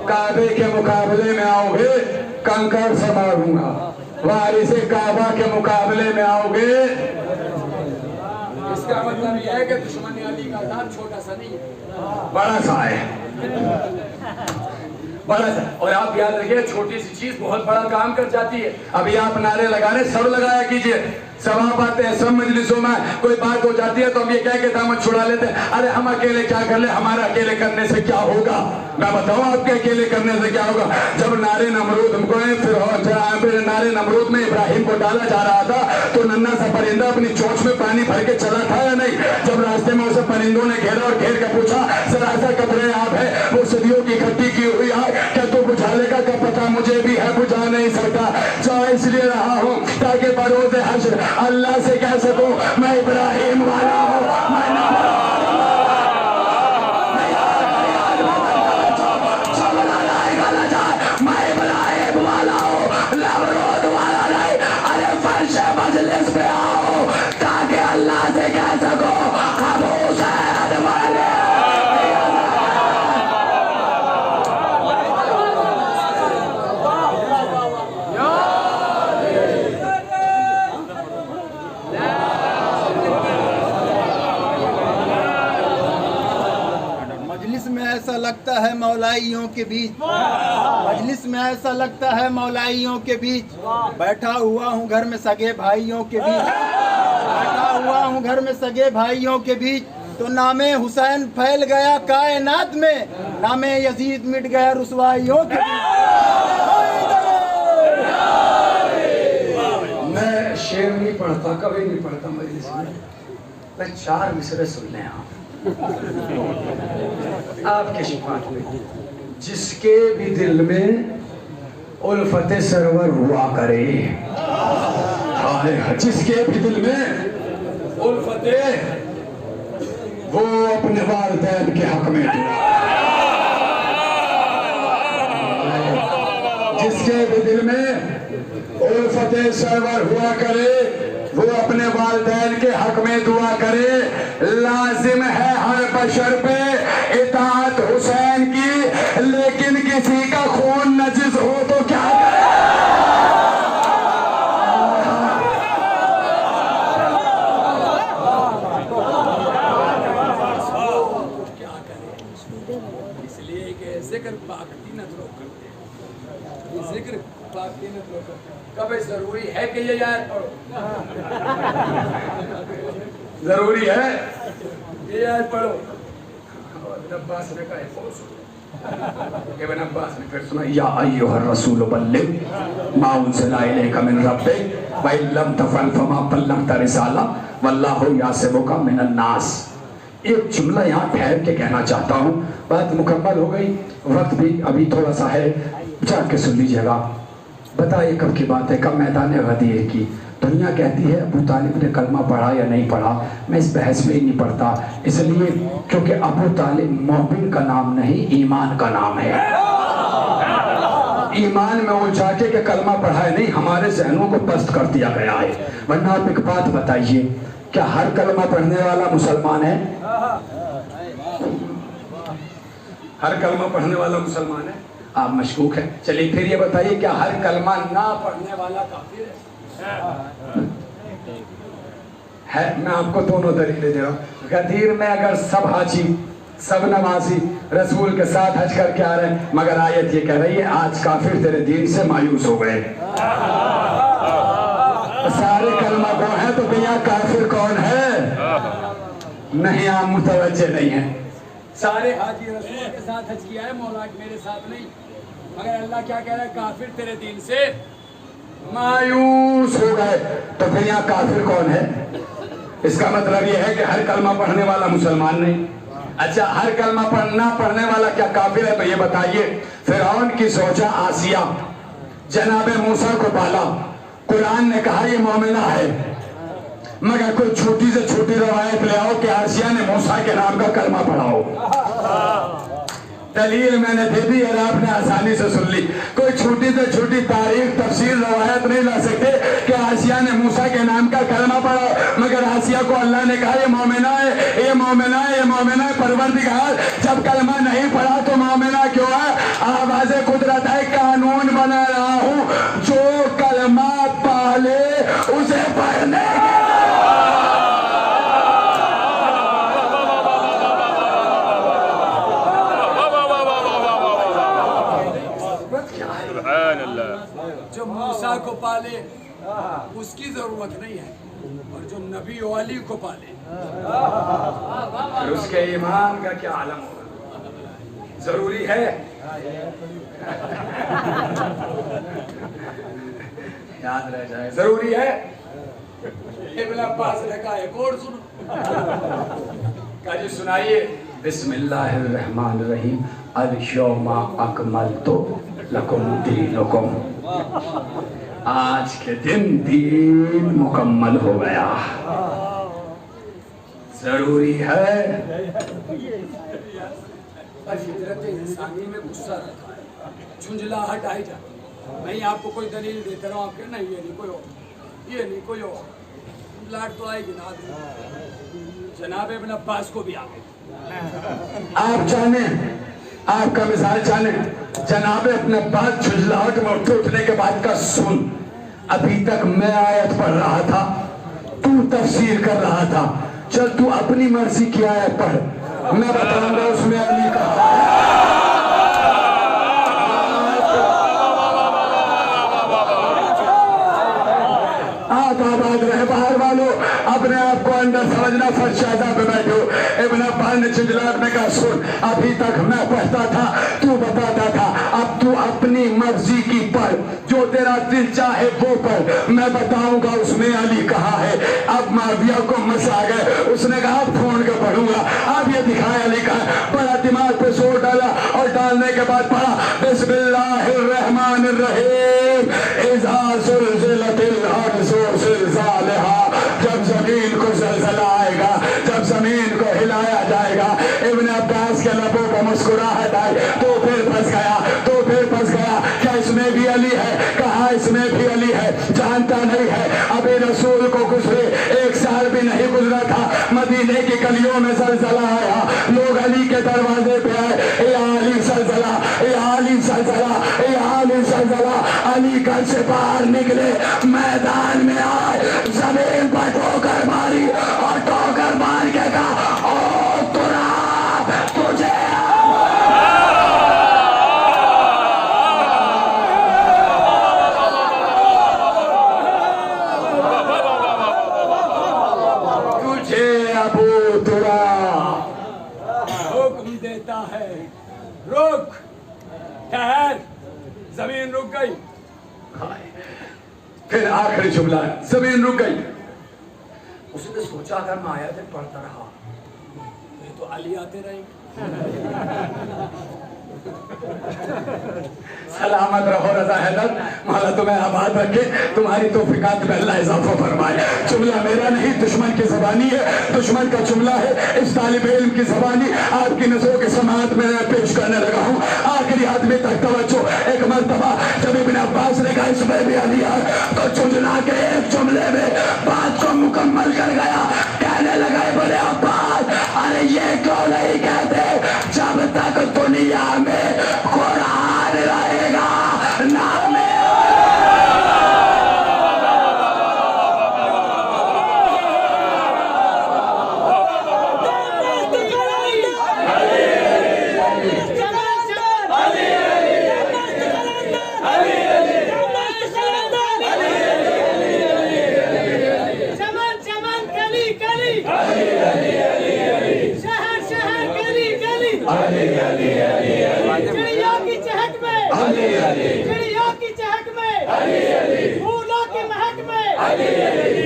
काबे के मुकाबले में आओगे कंकर से मारूंगा, वारिस काबा के मुकाबले में आओगे।
इसका मतलब यह है कि दुश्मन अली का दांत छोटा सा नहीं है,
बड़ा सा है,
बड़ा सा। और आप याद रखिए छोटी सी चीज बहुत बड़ा काम कर जाती है।
अभी आप नारे लगाने सब लगाया कीजिए, सब आप आते हैं, सब मजलिसों में कोई बात हो जाती है तो हम ये कह के दामन छुड़ा लेते हैं, अरे हम अकेले क्या कर ले, हमारा अकेले करने से क्या होगा। मैं बताऊं आपके अकेले करने से क्या होगा। जब नारे नमरूद हमको फिर नारे नमरूद में इब्राहिम को डाला जा रहा था तो नन्ना सा परिंदा अपनी चोंच में पानी भर के चला था या नहीं। जब रास्ते में उसे परिंदों ने घेरा और घेर के पूछा सर ऐसा कतरे आप है, वो सदियों की इकट्ठी की हुई आग क्या तू बुझा लेगा, क्या पता मुझे भी है बुझा नहीं सकता। चाहे इसलिए रहा हूँ ताकि बरोज़ हश्र अल्लाह से कह सकूं मैं इब्राहिम वाला हूँ, मैं इब्राहिम वाला हूँ, नमरूद वाला नहीं। अरे फर्श मजलिस पे आओ ताकि अल्लाह से कह सको हम हुसैन वाले।
मजलिस में ऐसा लगता है मौलाइयों के बीच, मजलिस में ऐसा लगता है मौलाइयों के बीच, बैठा हुआ हूँ घर में सगे भाइयों के बीच, बैठा हुआ हूँ घर में सगे भाइयों के बीच, तो नामे हुसैन फैल गया कायनात में, नामे यजीद मिट गया रुसवाइयों के बीच।
मैं शेर नहीं पढ़ता, कभी नहीं पढ़ता मजलिस में, मैं 4 मिसरे सुन लें आप आपके शिफात में।
जिसके भी दिल में उल्फत सरवर हुआ करे, जिसके भी दिल में उल्फत वो अपने वालिदैन के हक में दुआ, जिसके भी दिल में उल्फत सरवर हुआ करे वो अपने वालिदैन के हक में दुआ करे। लाजिम है हर बशर पे इताअत हुसैन की, लेकिन किसी का खून नजिस हो तो क्या करे।
इसलिए कि जिक्र पाक दीनत लोग करते हैं, ये जिक्र पाक दीनत लोग करते हैं। कभी जरूरी है कि ये आयत पढ़ो,
जरूरी है
ये आयत पढ़ो। अब्बास ने कहा इब्न अब्बास ने फिर सुना
या अय्युहर रसूल बल्लिग मा उनज़िला इलैका मिन रब्बिक व इन लम तफ़अल फमा बल्लग़्ता रिसाला वल्लाहु यासिमुका मिनन नास। एक जुमला यहाँ ठहर के कहना चाहता हूँ, बात मुकम्मल हो गई, वक्त भी अभी थोड़ा सा है, जाके सुन लीजिएगा। बताइए कब की बात है, कब मैदान गदीर की। दुनिया कहती है अबू तालिब ने कलमा पढ़ा या नहीं पढ़ा, मैं इस बहस में ही नहीं पढ़ता, इसलिए क्योंकि अबू तालिब मोमिन का नाम नहीं ईमान का नाम है। ईमान में उलझा के कलमा पढ़ा है नहीं, हमारे जहनों को पस्त कर दिया गया है। वरना आप एक बात बताइए, क्या हर कलमा पढ़ने वाला मुसलमान है?
हर कलमा पढ़ने वाला मुसलमान है?
आप मशकूक हैं। चलिए फिर ये बताइए, क्या हर
कलमा ना पढ़ने वाला काफिर
है? मैं आपको दोनों दलीलें दे रहा हूँ। गदीर में अगर सब हाजी
सब नमाजी रसूल के साथ हज करके आ रहे हैं, मगर आयत ये कह रही है आज काफिर तेरे दीन से मायूस हो गए। सारे कलमा को है तो भैया काफिर कौन है? नहीं, आप मुतवज्जे नहीं है। सारे हाजी रसूल के साथ हज किया है, मौला मेरे साथ नहीं, मगर अल्लाह क्या कह रहा है? काफिर तेरे दीन से मायूस हो गए। तो फिर यहाँ काफिर कौन है? इसका मतलब यह है कि हर कलमा पढ़ने वाला मुसलमान नहीं। अच्छा, हर कलमा पढ़ने वाला क्या काफिर है? तो ये बताइए, फिरौन की सोचा आसिया जनाबे मूसा को पाला, कुरान ने कहा ये मोमिना है, मगर कोई छोटी से छोटी रवायत ले आओ कि आसिया ने मूसा के नाम का कलमा पढ़ाओ। दलील मैंने दे दी और आपने आसानी से सुन ली। कोई छोटी से छोटी तारीख तफसीर रवायत नहीं ला सकते कि आसिया ने मूसा के नाम का कलमा पढ़ा, मगर आसिया को अल्लाह ने कहा ये मोमिना है, ये मोमिना है, ये मोमिना है। परवरदिगार जब कलमा नहीं पढ़ा तो मोमिना क्यों है? आवाज़े कुदरत है, कानून बना रहा हूँ, जो कलमा पहले उसे पढ़ने
जो मूसा को पाले उसकी जरूरत नहीं है, और जो नबी वाली को पाले
फिर उसके ईमान का क्या आलम होगा? जरूरी है। याद रह जाए, जरूरी है। इब्न अब्बास ने कहा एक और सुनो। कहा जी सुनाइए। बिस्मिल्लाहिर्रहमानिर्रहीम अल-यौमा अकमलतु लकुम दीनुकुम। आज के दिन दीन मुकम्मल हो गया। जरूरी है।
फितरत इंसानी में गुस्सा रखा है, झुंझलाहट आई जाती है। मैं आपको कोई दलील देता रहा हूँ, आपके नहीं ये नहीं कोई हो, ये नहीं कोई हो, लाट तो आएगी ना। जनाब इब्न अब्बास को भी आ गई।
आप जाने, आपका मिसाल जाने, जनाब अपने बाद झुंझलाहट में उठने के बाद का सुन। अभी तक मैं आयत पढ़ रहा था, तू तफसीर कर रहा था, चल तू अपनी मर्जी की आयत पढ़, मैं बताऊंगा उसमें अली का। आबाद रहे बाहर वालों, अपने आप को अंदर समझना। फर्शादा पे बैठो। इब्न अब्बास ने झुंझलाहट में कहा सुन, अभी तक मैं पढ़ता था, तू बताता था, अब तू अपनी मर्जी की पढ़, जो तेरा दिल चाहे वो पढ़, मैं बताऊंगा उसमें अली कहा है। अब माविया को मसा गए, उसने कहा फोन के पढ़ूंगा। अब ये दिखाया अली का, बड़ा दिमाग पे जोर डाला और डालने के बाद पढ़ा बिस्मिल्लाहिर्रहमानिर्रहीम इज़ा ज़ुलज़िलतिल अर्ज़ु ज़िलज़ालहा। जब जमीन को ज़लज़ला आएगा, जब जमीन को हिलाया जाएगा। इब्न अब्बास के लबों पर मुस्कुराहट आई, तो फिर फंस गया, तो फिर फंस गया। क्या इसमें भी अली है? कहा इसमें भी अली है। जानता नहीं है, अभी रसूल को गुजरे 1 साल भी नहीं गुजरा था, मदीने की गलियों में ज़लज़ला आया, लोग अली के दरवाजे पे आए, ए अली ज़लज़ला, ए अली ज़लज़ला, ए अली ज़लज़ला। अली घर से बाहर निकले, मैदान में आए, जमीन पर ठोकर मारी और ठोकर मार के कहा ओ तुराब तुझे अबू तुराब
हुक्म देता है, रुक, ठहर। जमीन रुक गई।
फिर आखिरी जुमला, जमीन रुक गई। उसने सोचा अगर मैं आयतें पढ़ता रहा
ये तो अली आते रहेंगे।
सलामत रहो रजा हैदर, मौला तुम्हें आबाद रखे, तुम्हारी तौफीकात में अल्लाह इजाफा फरमाए। जुमला मेरा नहीं, दुश्मन की ज़बानी है, दुश्मन का जुमला है, इस तालिब इल्म की ज़बानी आपकी नज़रों के समात में पेश करने लगा हूँ। आखिरी आदमी तक तवज्जो। एक मर्तबा जब इब्न अब्बास ने कहा इसमें भी अली है, तो झुंझला के एक जुमले में बात को मुकम्मल कर गया। कहने लगा इब्न अब्बास, अरे ये क्यों नहीं कहते जब तक दुनिया में कुरान रहेगा नाम
चिड़िया की चहक में, फूलों की महक में,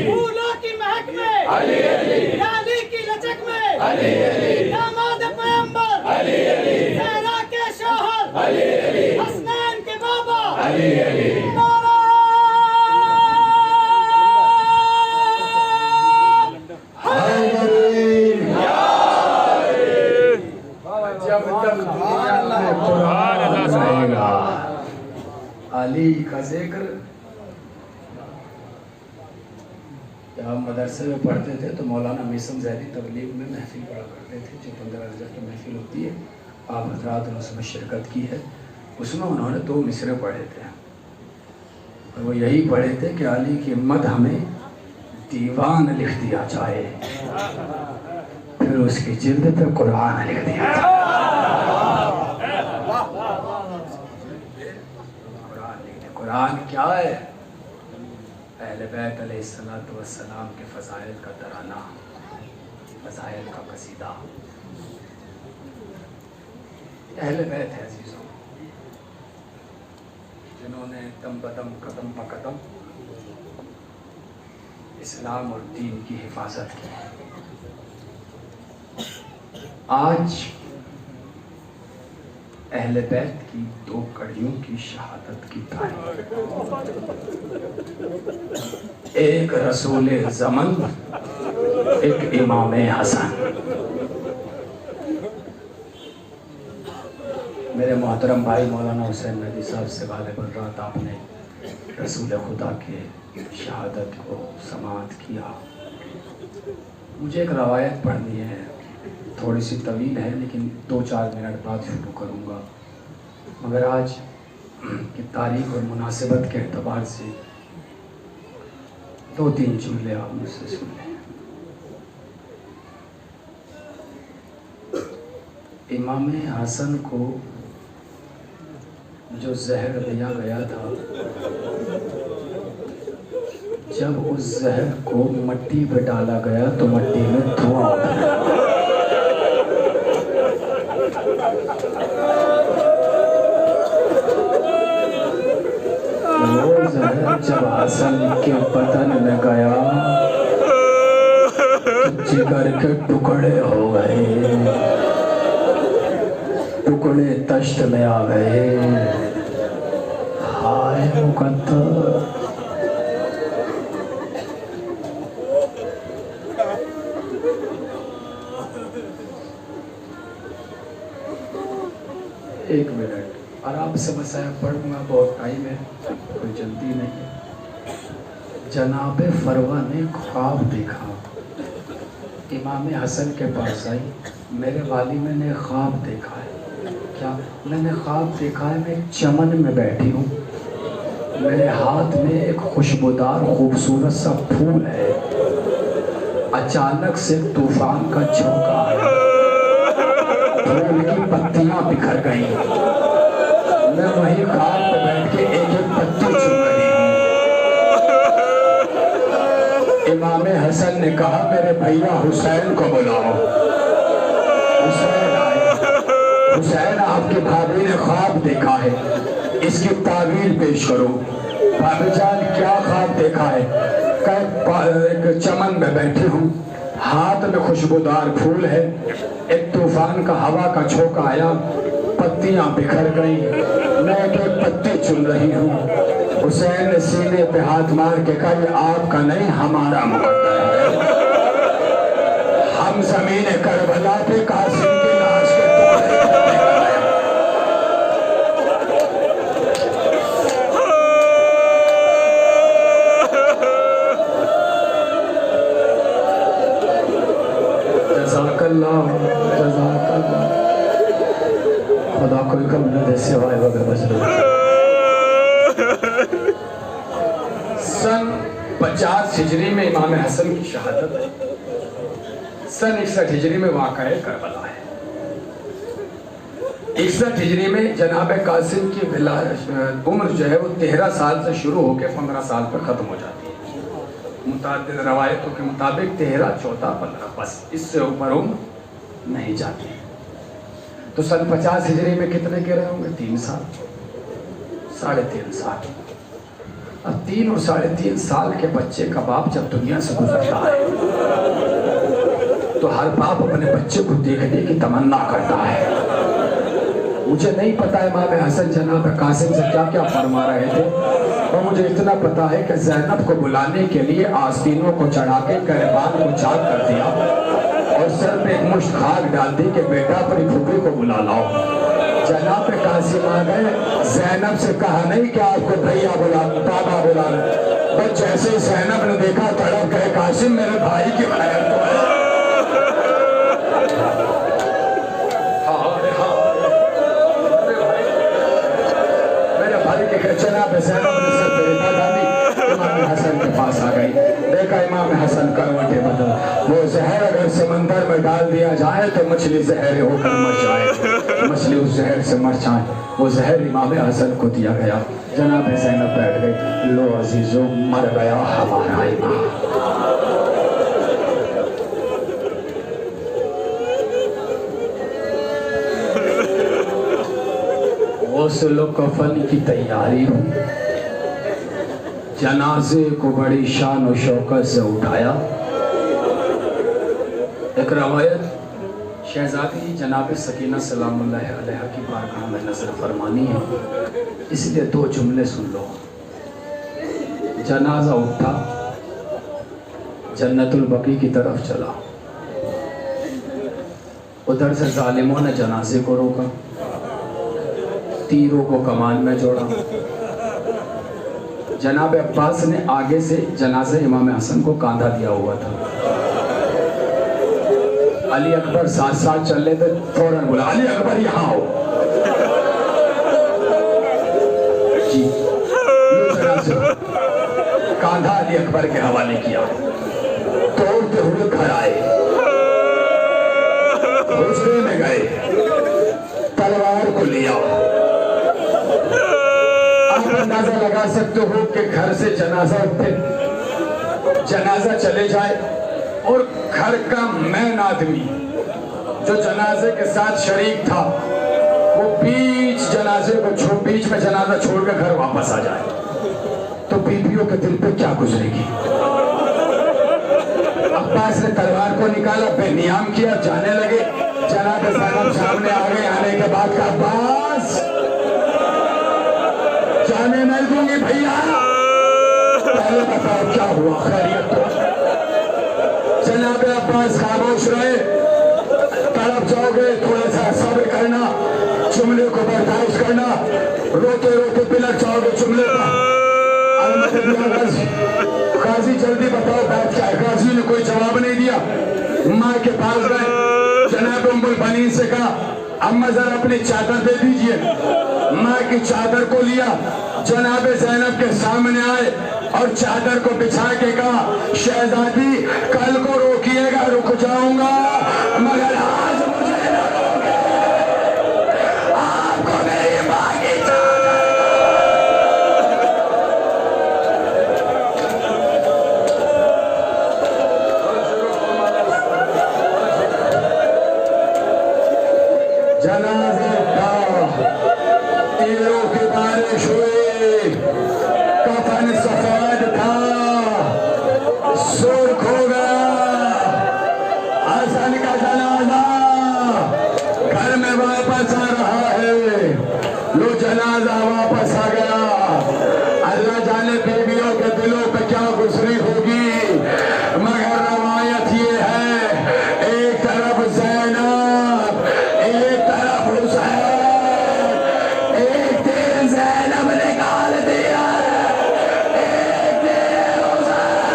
फूलों की महक में, डाली की लचक में, दामाद पैगंबर, सहरा के शौहर, हसनैन के बाबा,
जब तक दुनिया में कुरान रहेगा, अली का जिक्र। जब हम मदरसे में पढ़ते थे तो मौलाना मिसम ज़ैदी तबलीग में महफिल पढ़ा करते थे, जो 15 रजब की महफिल होती है, आप हजरात ने उसमें शिरकत की है। उसमें उन्होंने 2 मिसरे पढ़े थे और वो यही पढ़े थे कि अली की हिम्मत हमें दीवान लिख दिया जाए, फिर उसकी जिल्द पे कुरान लिख दिया जाए। कुरान क्या है? अहले बैत अलैहिस्सलातु वस्सलाम के फ़ज़ाइल का तराना, फ़ज़ाइल का कसीदा। अहले बैत है अजीज़ों, जिन्होंने दम बदम कदम ब कदम इस्लाम और दीन की हिफाजत की। आज अहले बैत की 2 कड़ियों की शहादत की तारीख, एक रसूल ज़मन, एक इमाम हसन। मेरे मोहतरम भाई मौलाना हुसैन नदी साहब से गालिबन रात आपने रसूल खुदा के शहादत को समाअत किया। मुझे एक रवायत पढ़नी है, थोड़ी सी तवील है, लेकिन 2-4 मिनट बाद शुरू करूँगा। मगर आज की तारीख और मुनासिबत के एतबार से 2-3 जुमले आप मुझसे सुन लें। इमाम हसन को जो जहर दिया गया था, जब उस जहर को मट्टी पे डाला गया तो मट्टी में धुआं उठा। वो जहर जब हसन के बदन में गया तो जिगर के टुकड़े हो गए, टुकड़े तश्त में आ गए। हाय मुकद्दर, एक मिनट आराम से मसाया पढ़ूंगा, बहुत टाइम है, कोई जल्दी नहीं है। जनाबे फरवा ने ख्वाब देखा, इमाम हसन के पास आई, मेरे वाली मैंने ख्वाब देखा है। क्या? मैंने ख्वाब देखा है मैं एक चमन में बैठी हूँ, मेरे हाथ में एक खुशबूदार खूबसूरत सा फूल है। अचानक से तूफान का झोंका आया, फूल की पत्तियां बिखर गई, मैं वही ख्वाब पे बैठ के एक एक पत्ती चुन रही हूँ। इमाम हसन ने कहा मेरे भैया हुसैन को बुलाओ। हुसैन आए। हुसैन आपकी भाभी ने ख्वाब देखा है, इसकी तावील पेश करो। भाभी जान क्या ख्वाब देखा है? एक चमन में बैठी हूँ, हाथ में खुशबूदार फूल है, एक तूफान का हवा का झोंका आया, पत्तियां बिखर गई, मैं एक एक पत्ती चुन रही हूँ। हुसैन ने सीने पे हाथ मार के कहा ये आपका नहीं हमारा मुकद्दर है। हम जमीन करबला पे कासिम की लाश के टुकड़े करने का आया। जज़ाकल्लाह, जज़ाकल्लाह। खुदा कोई कम न दे सिवाय वगैरह बजर। सन 50 हिजरी में इमाम हसन की शहादत है, सन 61 हिजरी में वाक़या करबला है। 61 हिजरी में जनाब कासिम की उम्र जो है वो 13 साल से शुरू होकर 15 साल पर ख़त्म हो जाती है। मुताबिक रवायतों के मुताबिक 13, 14, 15, बस इससे ऊपर उम्र नहीं जाती। तो सन 50 हिजरी में कितने के रहे होंगे? 3 साल। 3.5 साल। अब 3 और 3.5 साल के बच्चे का बाप जब दुनिया से गुजरता है तो हर बाप अपने बच्चे को देखने की तमन्ना करता है। मुझे नहीं पता है इमाम हसन जनाब कासिम से क्या क्या फरमा रहे थे, और मुझे इतना पता है कि ज़ैनब को बुलाने के लिए आस्तीनों को चढ़ा के गिरबान को चाक कर दिया और सर पे एक मुश्त खाक डाल दी कि बेटा अपनी फूफी को बुला लाओ। जनाब कासिम आ गए, ज़ैनब से कहा नहीं कि आपको भैया बुला, बाबा बुला रहे, बस जैसे ज़ैनब ने देखा तड़प गए, कासिम मेरे भाई की खैर तो है। जनाब ज़ैनब ने सर पे रेता डाली, इमाम हसन के पास आ गई। देखा इमाम हसन करवटें बदल, वो जहर अगर समंदर में डाल दिया जाए तो मछली जहर होकर मर जाए, मछली उस जहर से मर जाए। वो जहर इमाम हसन को दिया गया। जनाब ज़ैनब बैठ गई, लो अजीजों मर गया हमारा इमाम। गौसल कफन की तैयारी हो, जनाजे को बड़ी शान और शौकत से उठाया। एक रवायत शहजादी जनाब सकीना सलामुल्लाह अलैहा की बारगाह में नजर फरमानी है, इसलिए 2 जुमले सुन लो। जनाजा उठा, जन्नतुल बकी की तरफ चला, उधर से जालिमों ने जनाजे को रोका, तीरों को कमान में जोड़ा। जनाब अब्बास ने आगे से जनाजे इमाम हसन को कांधा दिया हुआ था। अली अकबर साथ साथ चल रहे थे, फौरन बोला अली अकबर यहाँ आओ जी। कांधा अली अकबर के हवाले किया, तोड़ते हुए घर आए, हुस्ने में गए, तलवार को लिया। अंदाजा लगा सकते हो कि घर से जनाजा उठे, जनाजा चले जाए और घर का मैन आदमी जो जनाजे के साथ शरीक था वो बीच में जनाजा छोड़कर घर वापस आ जाए तो बीवियों के दिल पे क्या गुजरेगी। अब्बास ने तलवार को निकाला, बेनियाम किया, जाने लगे। जनाब ज़ैनब सामने आ गए। आने के बाद का अब्बास जाने नहीं दूंगी भैया, पहले बताओ क्या हुआ, खैरियत तो? जनाब अब्बास खामोश रहे। तड़प जाओगे, थोड़ा सा सब्र करना, जुमले को बर्दाश्त करना, रोते रोते पिलक जाओगे जुमले पर। काजी जल्दी बताओ बात क्या है? काजी ने कोई जवाब नहीं दिया। माँ के पास गए, जनाब उम्मुल बनीन से कहा अम्मा जरा अपनी चादर दे दीजिए। माँ की चादर को लिया, जनाब ज़ैनब के सामने आए और चादर को बिछा के कहा शहजादी कल को रोकिएगा, रुक जाऊंगा मगर आज मुझे न रोके, आपको मेरी माँ की जनाजे का तीरों की बारिश हुई, कफन सफेद था, सुर्ख हो गया। हसन का जनाजा घर में वापस आ रहा है। लो जनाजा वापस आ गया। अल्लाह जाने बीवियों के दिलों पे क्या गुजरी होगी, मगर रवायत ये है एक तरफ ज़ैनब, एक तरफ हुसैन, एक तीर ज़ैनब निकाल दिया, एक तीर हुसैन।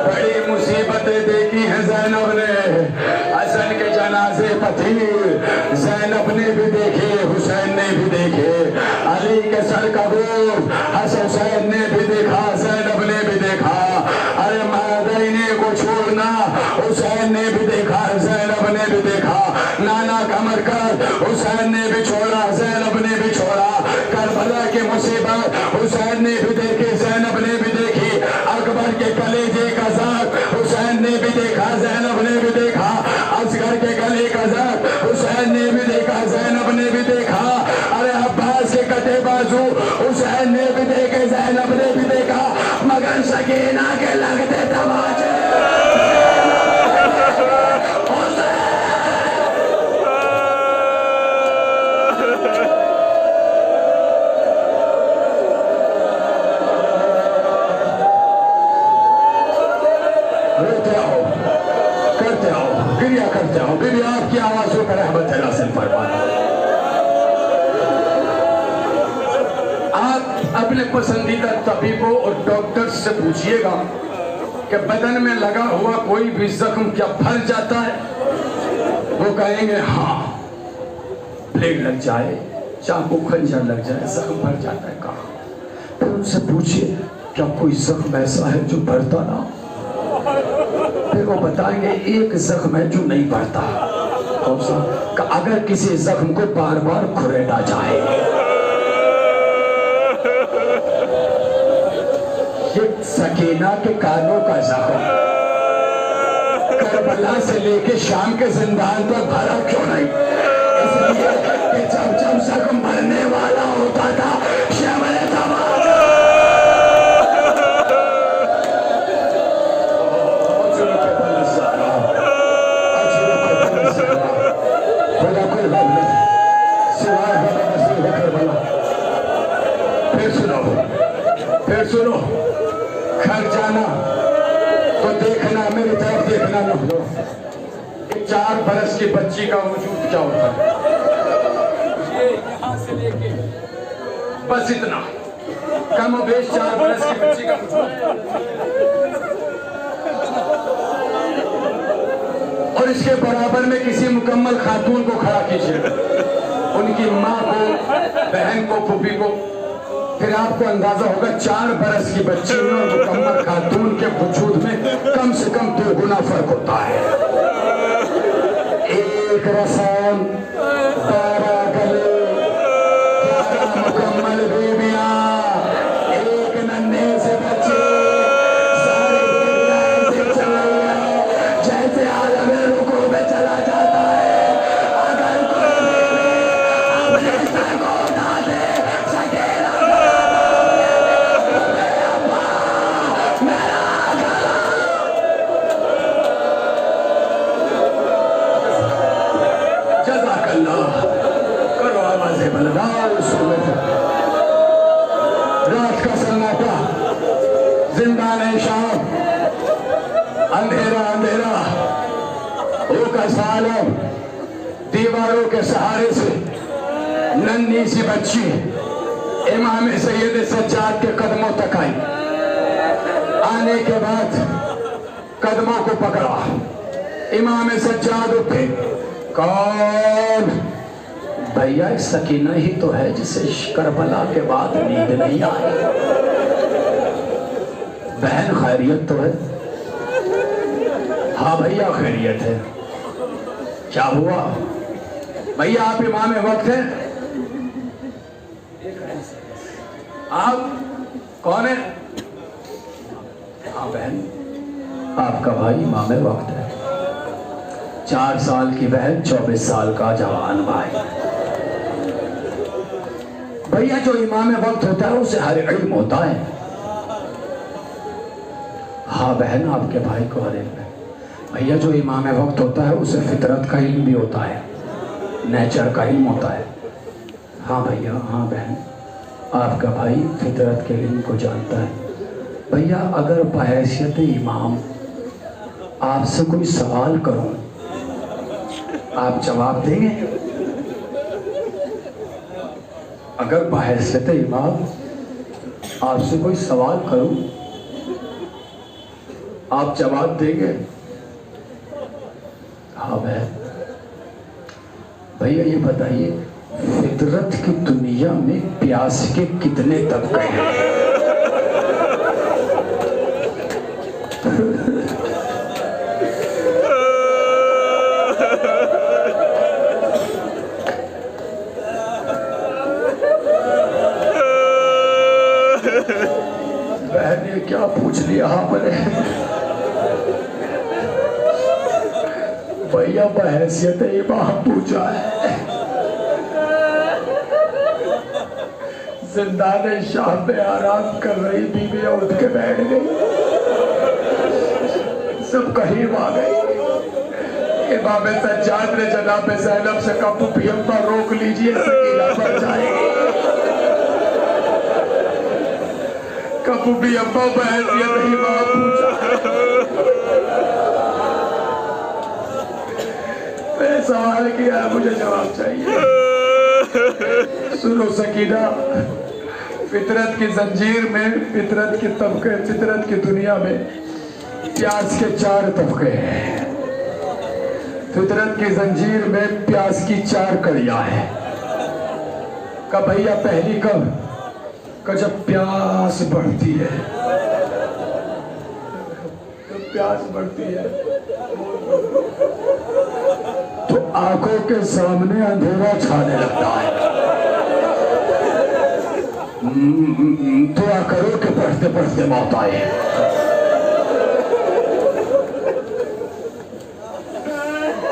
बड़ी मुसीबतें देखी हैं ज़ैनब ने। हसन के जनाजे पथी ज़ैनब ने भी देखे, हुसैन ने भी देखे। अली के सर का बोझ हुसैन ने भी देखा, ज़ैनब ने भी देखा। अरे मदीने को छोड़ना हुसैन ने भी देखा, ज़ैनब ने भी देखा। नाना कमर कर हुसैन ने भी छोड़ा, ज़ैनब ने भी छोड़ा। करबला की मुसीबत हुसैन ने भी देखी, ज़ैनब ने भी देखी। अकबर के कलेजे का ज़ख्म हुसैन ने भी देखा, ज़ैनब ने भी देखा। असगर के गले का ज़ख्म अपने पसंदीदा तबीबों और डॉक्टर से पूछिएगा कि बदन में लगा हुआ कोई भी जख्म क्या भर जाता है? वो कहेंगे हाँ, ब्लेड लग जाए, चाकू खंजर लग जाए, जख्म भर जाता है। कहाँ? फिर उनसे पूछिए क्या कोई जख्म ऐसा है जो भरता ना? फिर वो बताएंगे एक जख्म है जो नहीं भरता। कौन सा? अगर किसी जख्म को बार बार खुरेदा जाए। ये सकीना के कानों का जख्म करबला से लेके शाम के जिंदान तक भरा क्यों नहीं? इसलिए कि जब जब जख्म भरने वाला होता था शमरे फिर सुनो, घर जाना तो देखना, मेरी तरफ देखना न हो। 4 बरस की बच्ची का वजूद क्या होता है?
ये यहाँ से लेके
बस इतना, कम और बेश 4 बरस की बच्ची का वजूद। और इसके बराबर में किसी मुकम्मल खातून को खड़ा कीजिए, उनकी माँ को, बहन को, फूफी को। फिर आपको अंदाजा होगा 4 बरस की बच्ची में और मुकम्मल खातून के वजूद में कम से कम 2 गुना फर्क होता है। एक रसम, 12 गले, 11 मुकम्मल बेबियां, एक नन्हे से बच्चे, सारे ऐसे चल रहे हैं जैसे आलम रुकू में चला जाता है। अगर कोई अपने सर को उठा दे सकेला करो आवाज़ बलदार। रात का सन्नाटा, जिंदान शाम, अंधेरा अंधेरा, का सालम, दीवारों के सहारे से नन्ही सी बच्ची इमाम सैयद सज्जाद के कदमों तक आई। आने के बाद कदमों को पकड़ा, इमाम सज्जाद उठे। कौन? भैया सकीना ही तो है जिसे करबला के बाद नींद नहीं आई। बहन खैरियत तो है? हाँ भैया खैरियत है। क्या हुआ भैया? आप इमाम वक्त हैं? आप कौन है? हाँ बहन, आपका भाई इमाम वक्त है। 4 साल की बहन, 24 साल का जवान भाई। भैया जो इमाम वक्त होता है उसे हर इल्म होता है। हाँ बहन, आपके भाई को हर इल्म है। भैया जो इमाम वक्त होता है उसे फितरत का इल्म भी होता है, नेचर का इल्म होता है। हाँ भैया, हाँ बहन, आपका भाई फितरत के इल्म को जानता है। भैया अगर बहैसियत इमाम आपसे कोई सवाल करूं, आप जवाब देंगे? अगर बहैसियत इमाम आपसे कोई सवाल करूं, आप जवाब देंगे? हाँ बहन। भैया ये बताइए, फितरत की दुनिया में प्यास के कितने तबके हैं? बहन ये क्या पूछ लिया आपने? भैया बहैसियत इमाम पूछा है। जिंदान शाम में आराम कर रही बीवियां उठ के बैठ गई, सब करीब आ गई। इमाम सज्जाद ने जनाब ज़ैनब से कहा, पुप्पी अम्मा रोक लीजिए, सकीना पर जाएगी। पुप्पी अम्मा बहैसियत इमाम पूछा। मैंने सवाल किया, मुझे जवाब चाहिए। सुनो सकीना,
फितरत की जंजीर में, फितरत के तबके, फितरत की दुनिया में प्यास के 4 तबके हैं। फितरत की जंजीर में प्यास की 4 कड़ियां हैं। का भैया पहली कब का जब प्यास बढ़ती है, जब प्यास बढ़ती है तो आंखों के सामने अंधेरा छाने लगता है। दुआ करो कि पढ़ते पढ़ते मौत आए।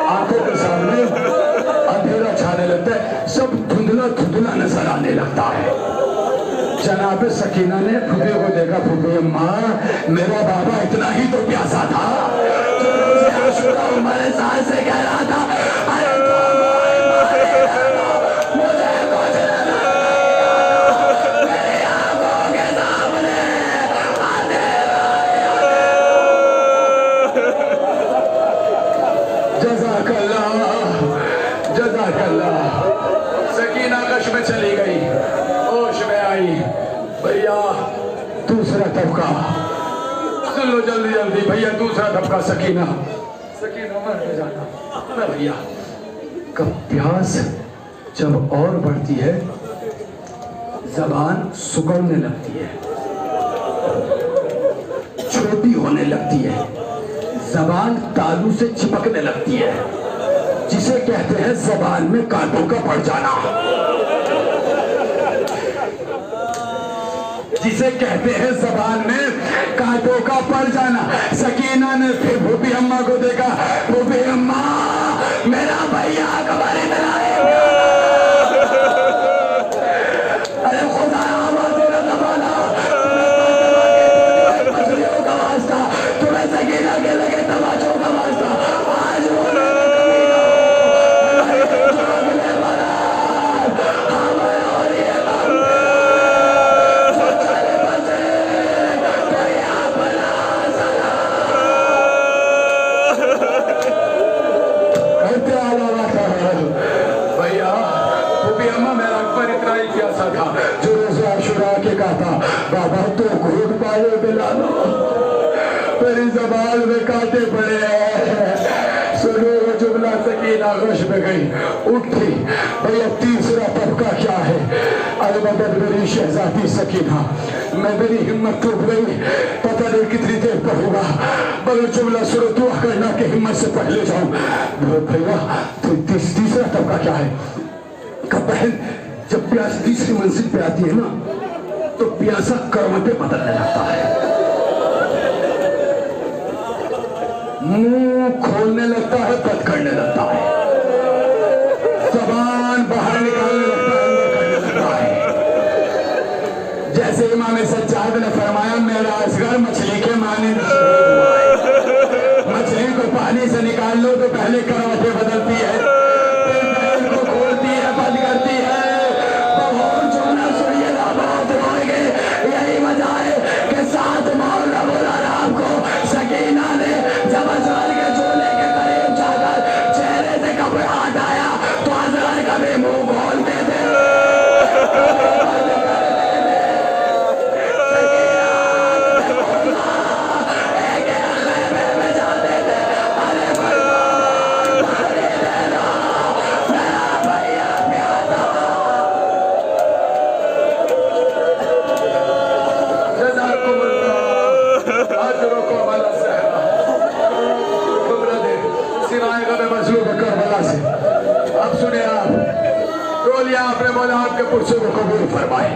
आंखों के सामने अंधेरा छाने लगता है, सब धुंधला धुंधला नजर आने लगता है। जनाब सकीना ने फूफे को देखा, फूफे अम्मा मेरा बाबा इतना ही तो प्यासा था जो रोज़े आशूरा हमारे साथ से कह रहा था, अरे मुझे कुछ मेरी आंखों के सामने जज़ाकल्लाह जज़ाकल्लाह। सकीना कश में चली गई, होश में आई। भैया दूसरा तबका सुन लो जल्दी जल्दी, भैया दूसरा तबका। सकीना सकीना मर के जाना भैया। कब प्यास जब और बढ़ती है, जबान सुगड़ने लगती है, छोटी होने लगती है, जबान तालू से चिपकने लगती है, जिसे कहते हैं जबान में कांटों का पड़ जाना, जिसे कहते हैं जबान में कांटों का पड़ जाना। सकीना ने फिर भूपी अम्मा को देखा, भूपी अम्मा मेरा भैया कबारी अरे खुदा तेरा जमाना मछलियों का वास्ता, तुम्हें सकीना के लगे तमाचों का वास्ता, आज था जो रोज़े आशूरा के कहा था, बाबा तो घूट पाए बिला लो, मेरी जबान में कांटे पड़े हैं। सुनो वो जुमला। सकीना होश में गई, उठी। भैया तीसरा तबका क्या है? अलमदद मेरी शहजादी सकीना, मैं मेरी हिम्मत टूट गई, पता नहीं कितनी देर पर होगा, मगर जुमला सुनो, दुआ करना कि हिम्मत से पहले जाऊं। भैया तीसरा तबका क्या है? कब बहन जब प्यास तीसरी मंजिल पे आती है ना, तो प्यासा करवटें बदलने लगता है, मुंह खोलने लगता है, बंद करने लगता है, जबान बाहर निकालने लगता है, अंदर करने लगता है। जैसे इमाम सज्जाद ने फरमाया, मेरा असगर मछली के माने मछली को पानी से निकाल लो तो पहले करवटें बदलती है, फिर को खोलती है, बंद करती है। यही वजह है कि साथ मौला बोला राम को सकीना ने जब असगर के झोले के करीब जाकर चेहरे से कपड़ा हटाया तो असगर कभी मुंह खोलते थे, में जाते थे, अरे मेरा भैया प्यासा। अब सुने आप, रो लिया आपने, बोला आपके पुरसों को कबूल फरमाए,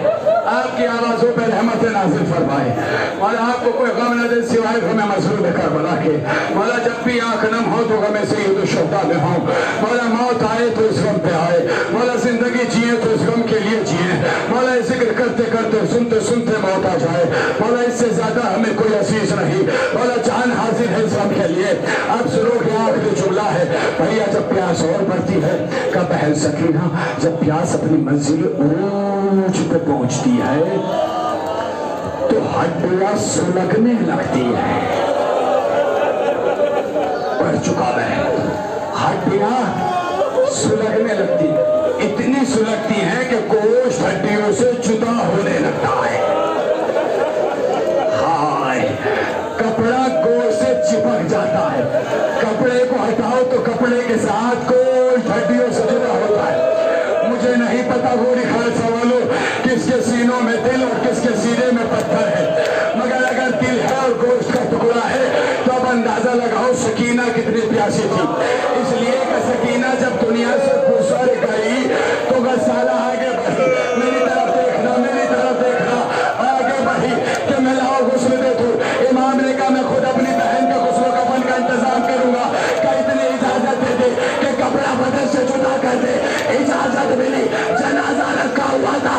आपकी आवाजों पर रहमत नाजिल फरमाए, मौला आपको कोई गम न दे सिवाय हमें मसरूब करबला के। मौला जब भी आंख नम हो तो हमें सैयद शुहदा में हो, मौला मौत आए तो इस गम पे आए, मौला जिंदगी जिए तो इस गम के लिए जिए, मौला जिक्र करते करते सुनते सुनते मौत आ जाए, मौला इससे ज्यादा हमें कोई असीस नहीं, मौला जान हाजिर है इस गम के लिए। अब सुनो कि आखिरी जुमला है भैया, जब प्यास और बढ़ती है, कब बहन सकीना जब प्यास अपनी मंजिल ऊंच पे पहुंचती है तो हड्डियां सुलगने लगती है। पढ़ चुका मैं, हड्डियां सुलगने लगती, इतनी सुलगती हैं कि गोश्त हड्डियों से जुदा होने लगता है। हाय, कपड़ा गोश्त से चिपक जाता है, कपड़े को हटाओ तो कपड़े के साथ गोश्त हड्डियों से जुदा होता है। मुझे नहीं पता गोरी खालसा वालों किसके सीनों में दिल और किसके सीने में पत्थर है, मगर अगर दिल है और गोश्त का टुकड़ा है तो अब अंदाजा लगाओ सकीना कितनी प्यासी थी। इसलिए कि सकीना जब दुनिया से गुजर गई तो गसाला आगे बढ़ी, मेरी तरफ देखना, मेरी तरफ देखना, आगे बढ़ी कि मैं लाओ गुस्ल दे दूं। इमाम ने कहा मैं खुद अपनी बहन के गुस्ल कफन का इंतजाम करूंगा, क्या इतनी इजाजत दे दे कि कपड़ा बदन से जुदा कर दे। इजाजत मिली, जनाजा रखा हुआ था,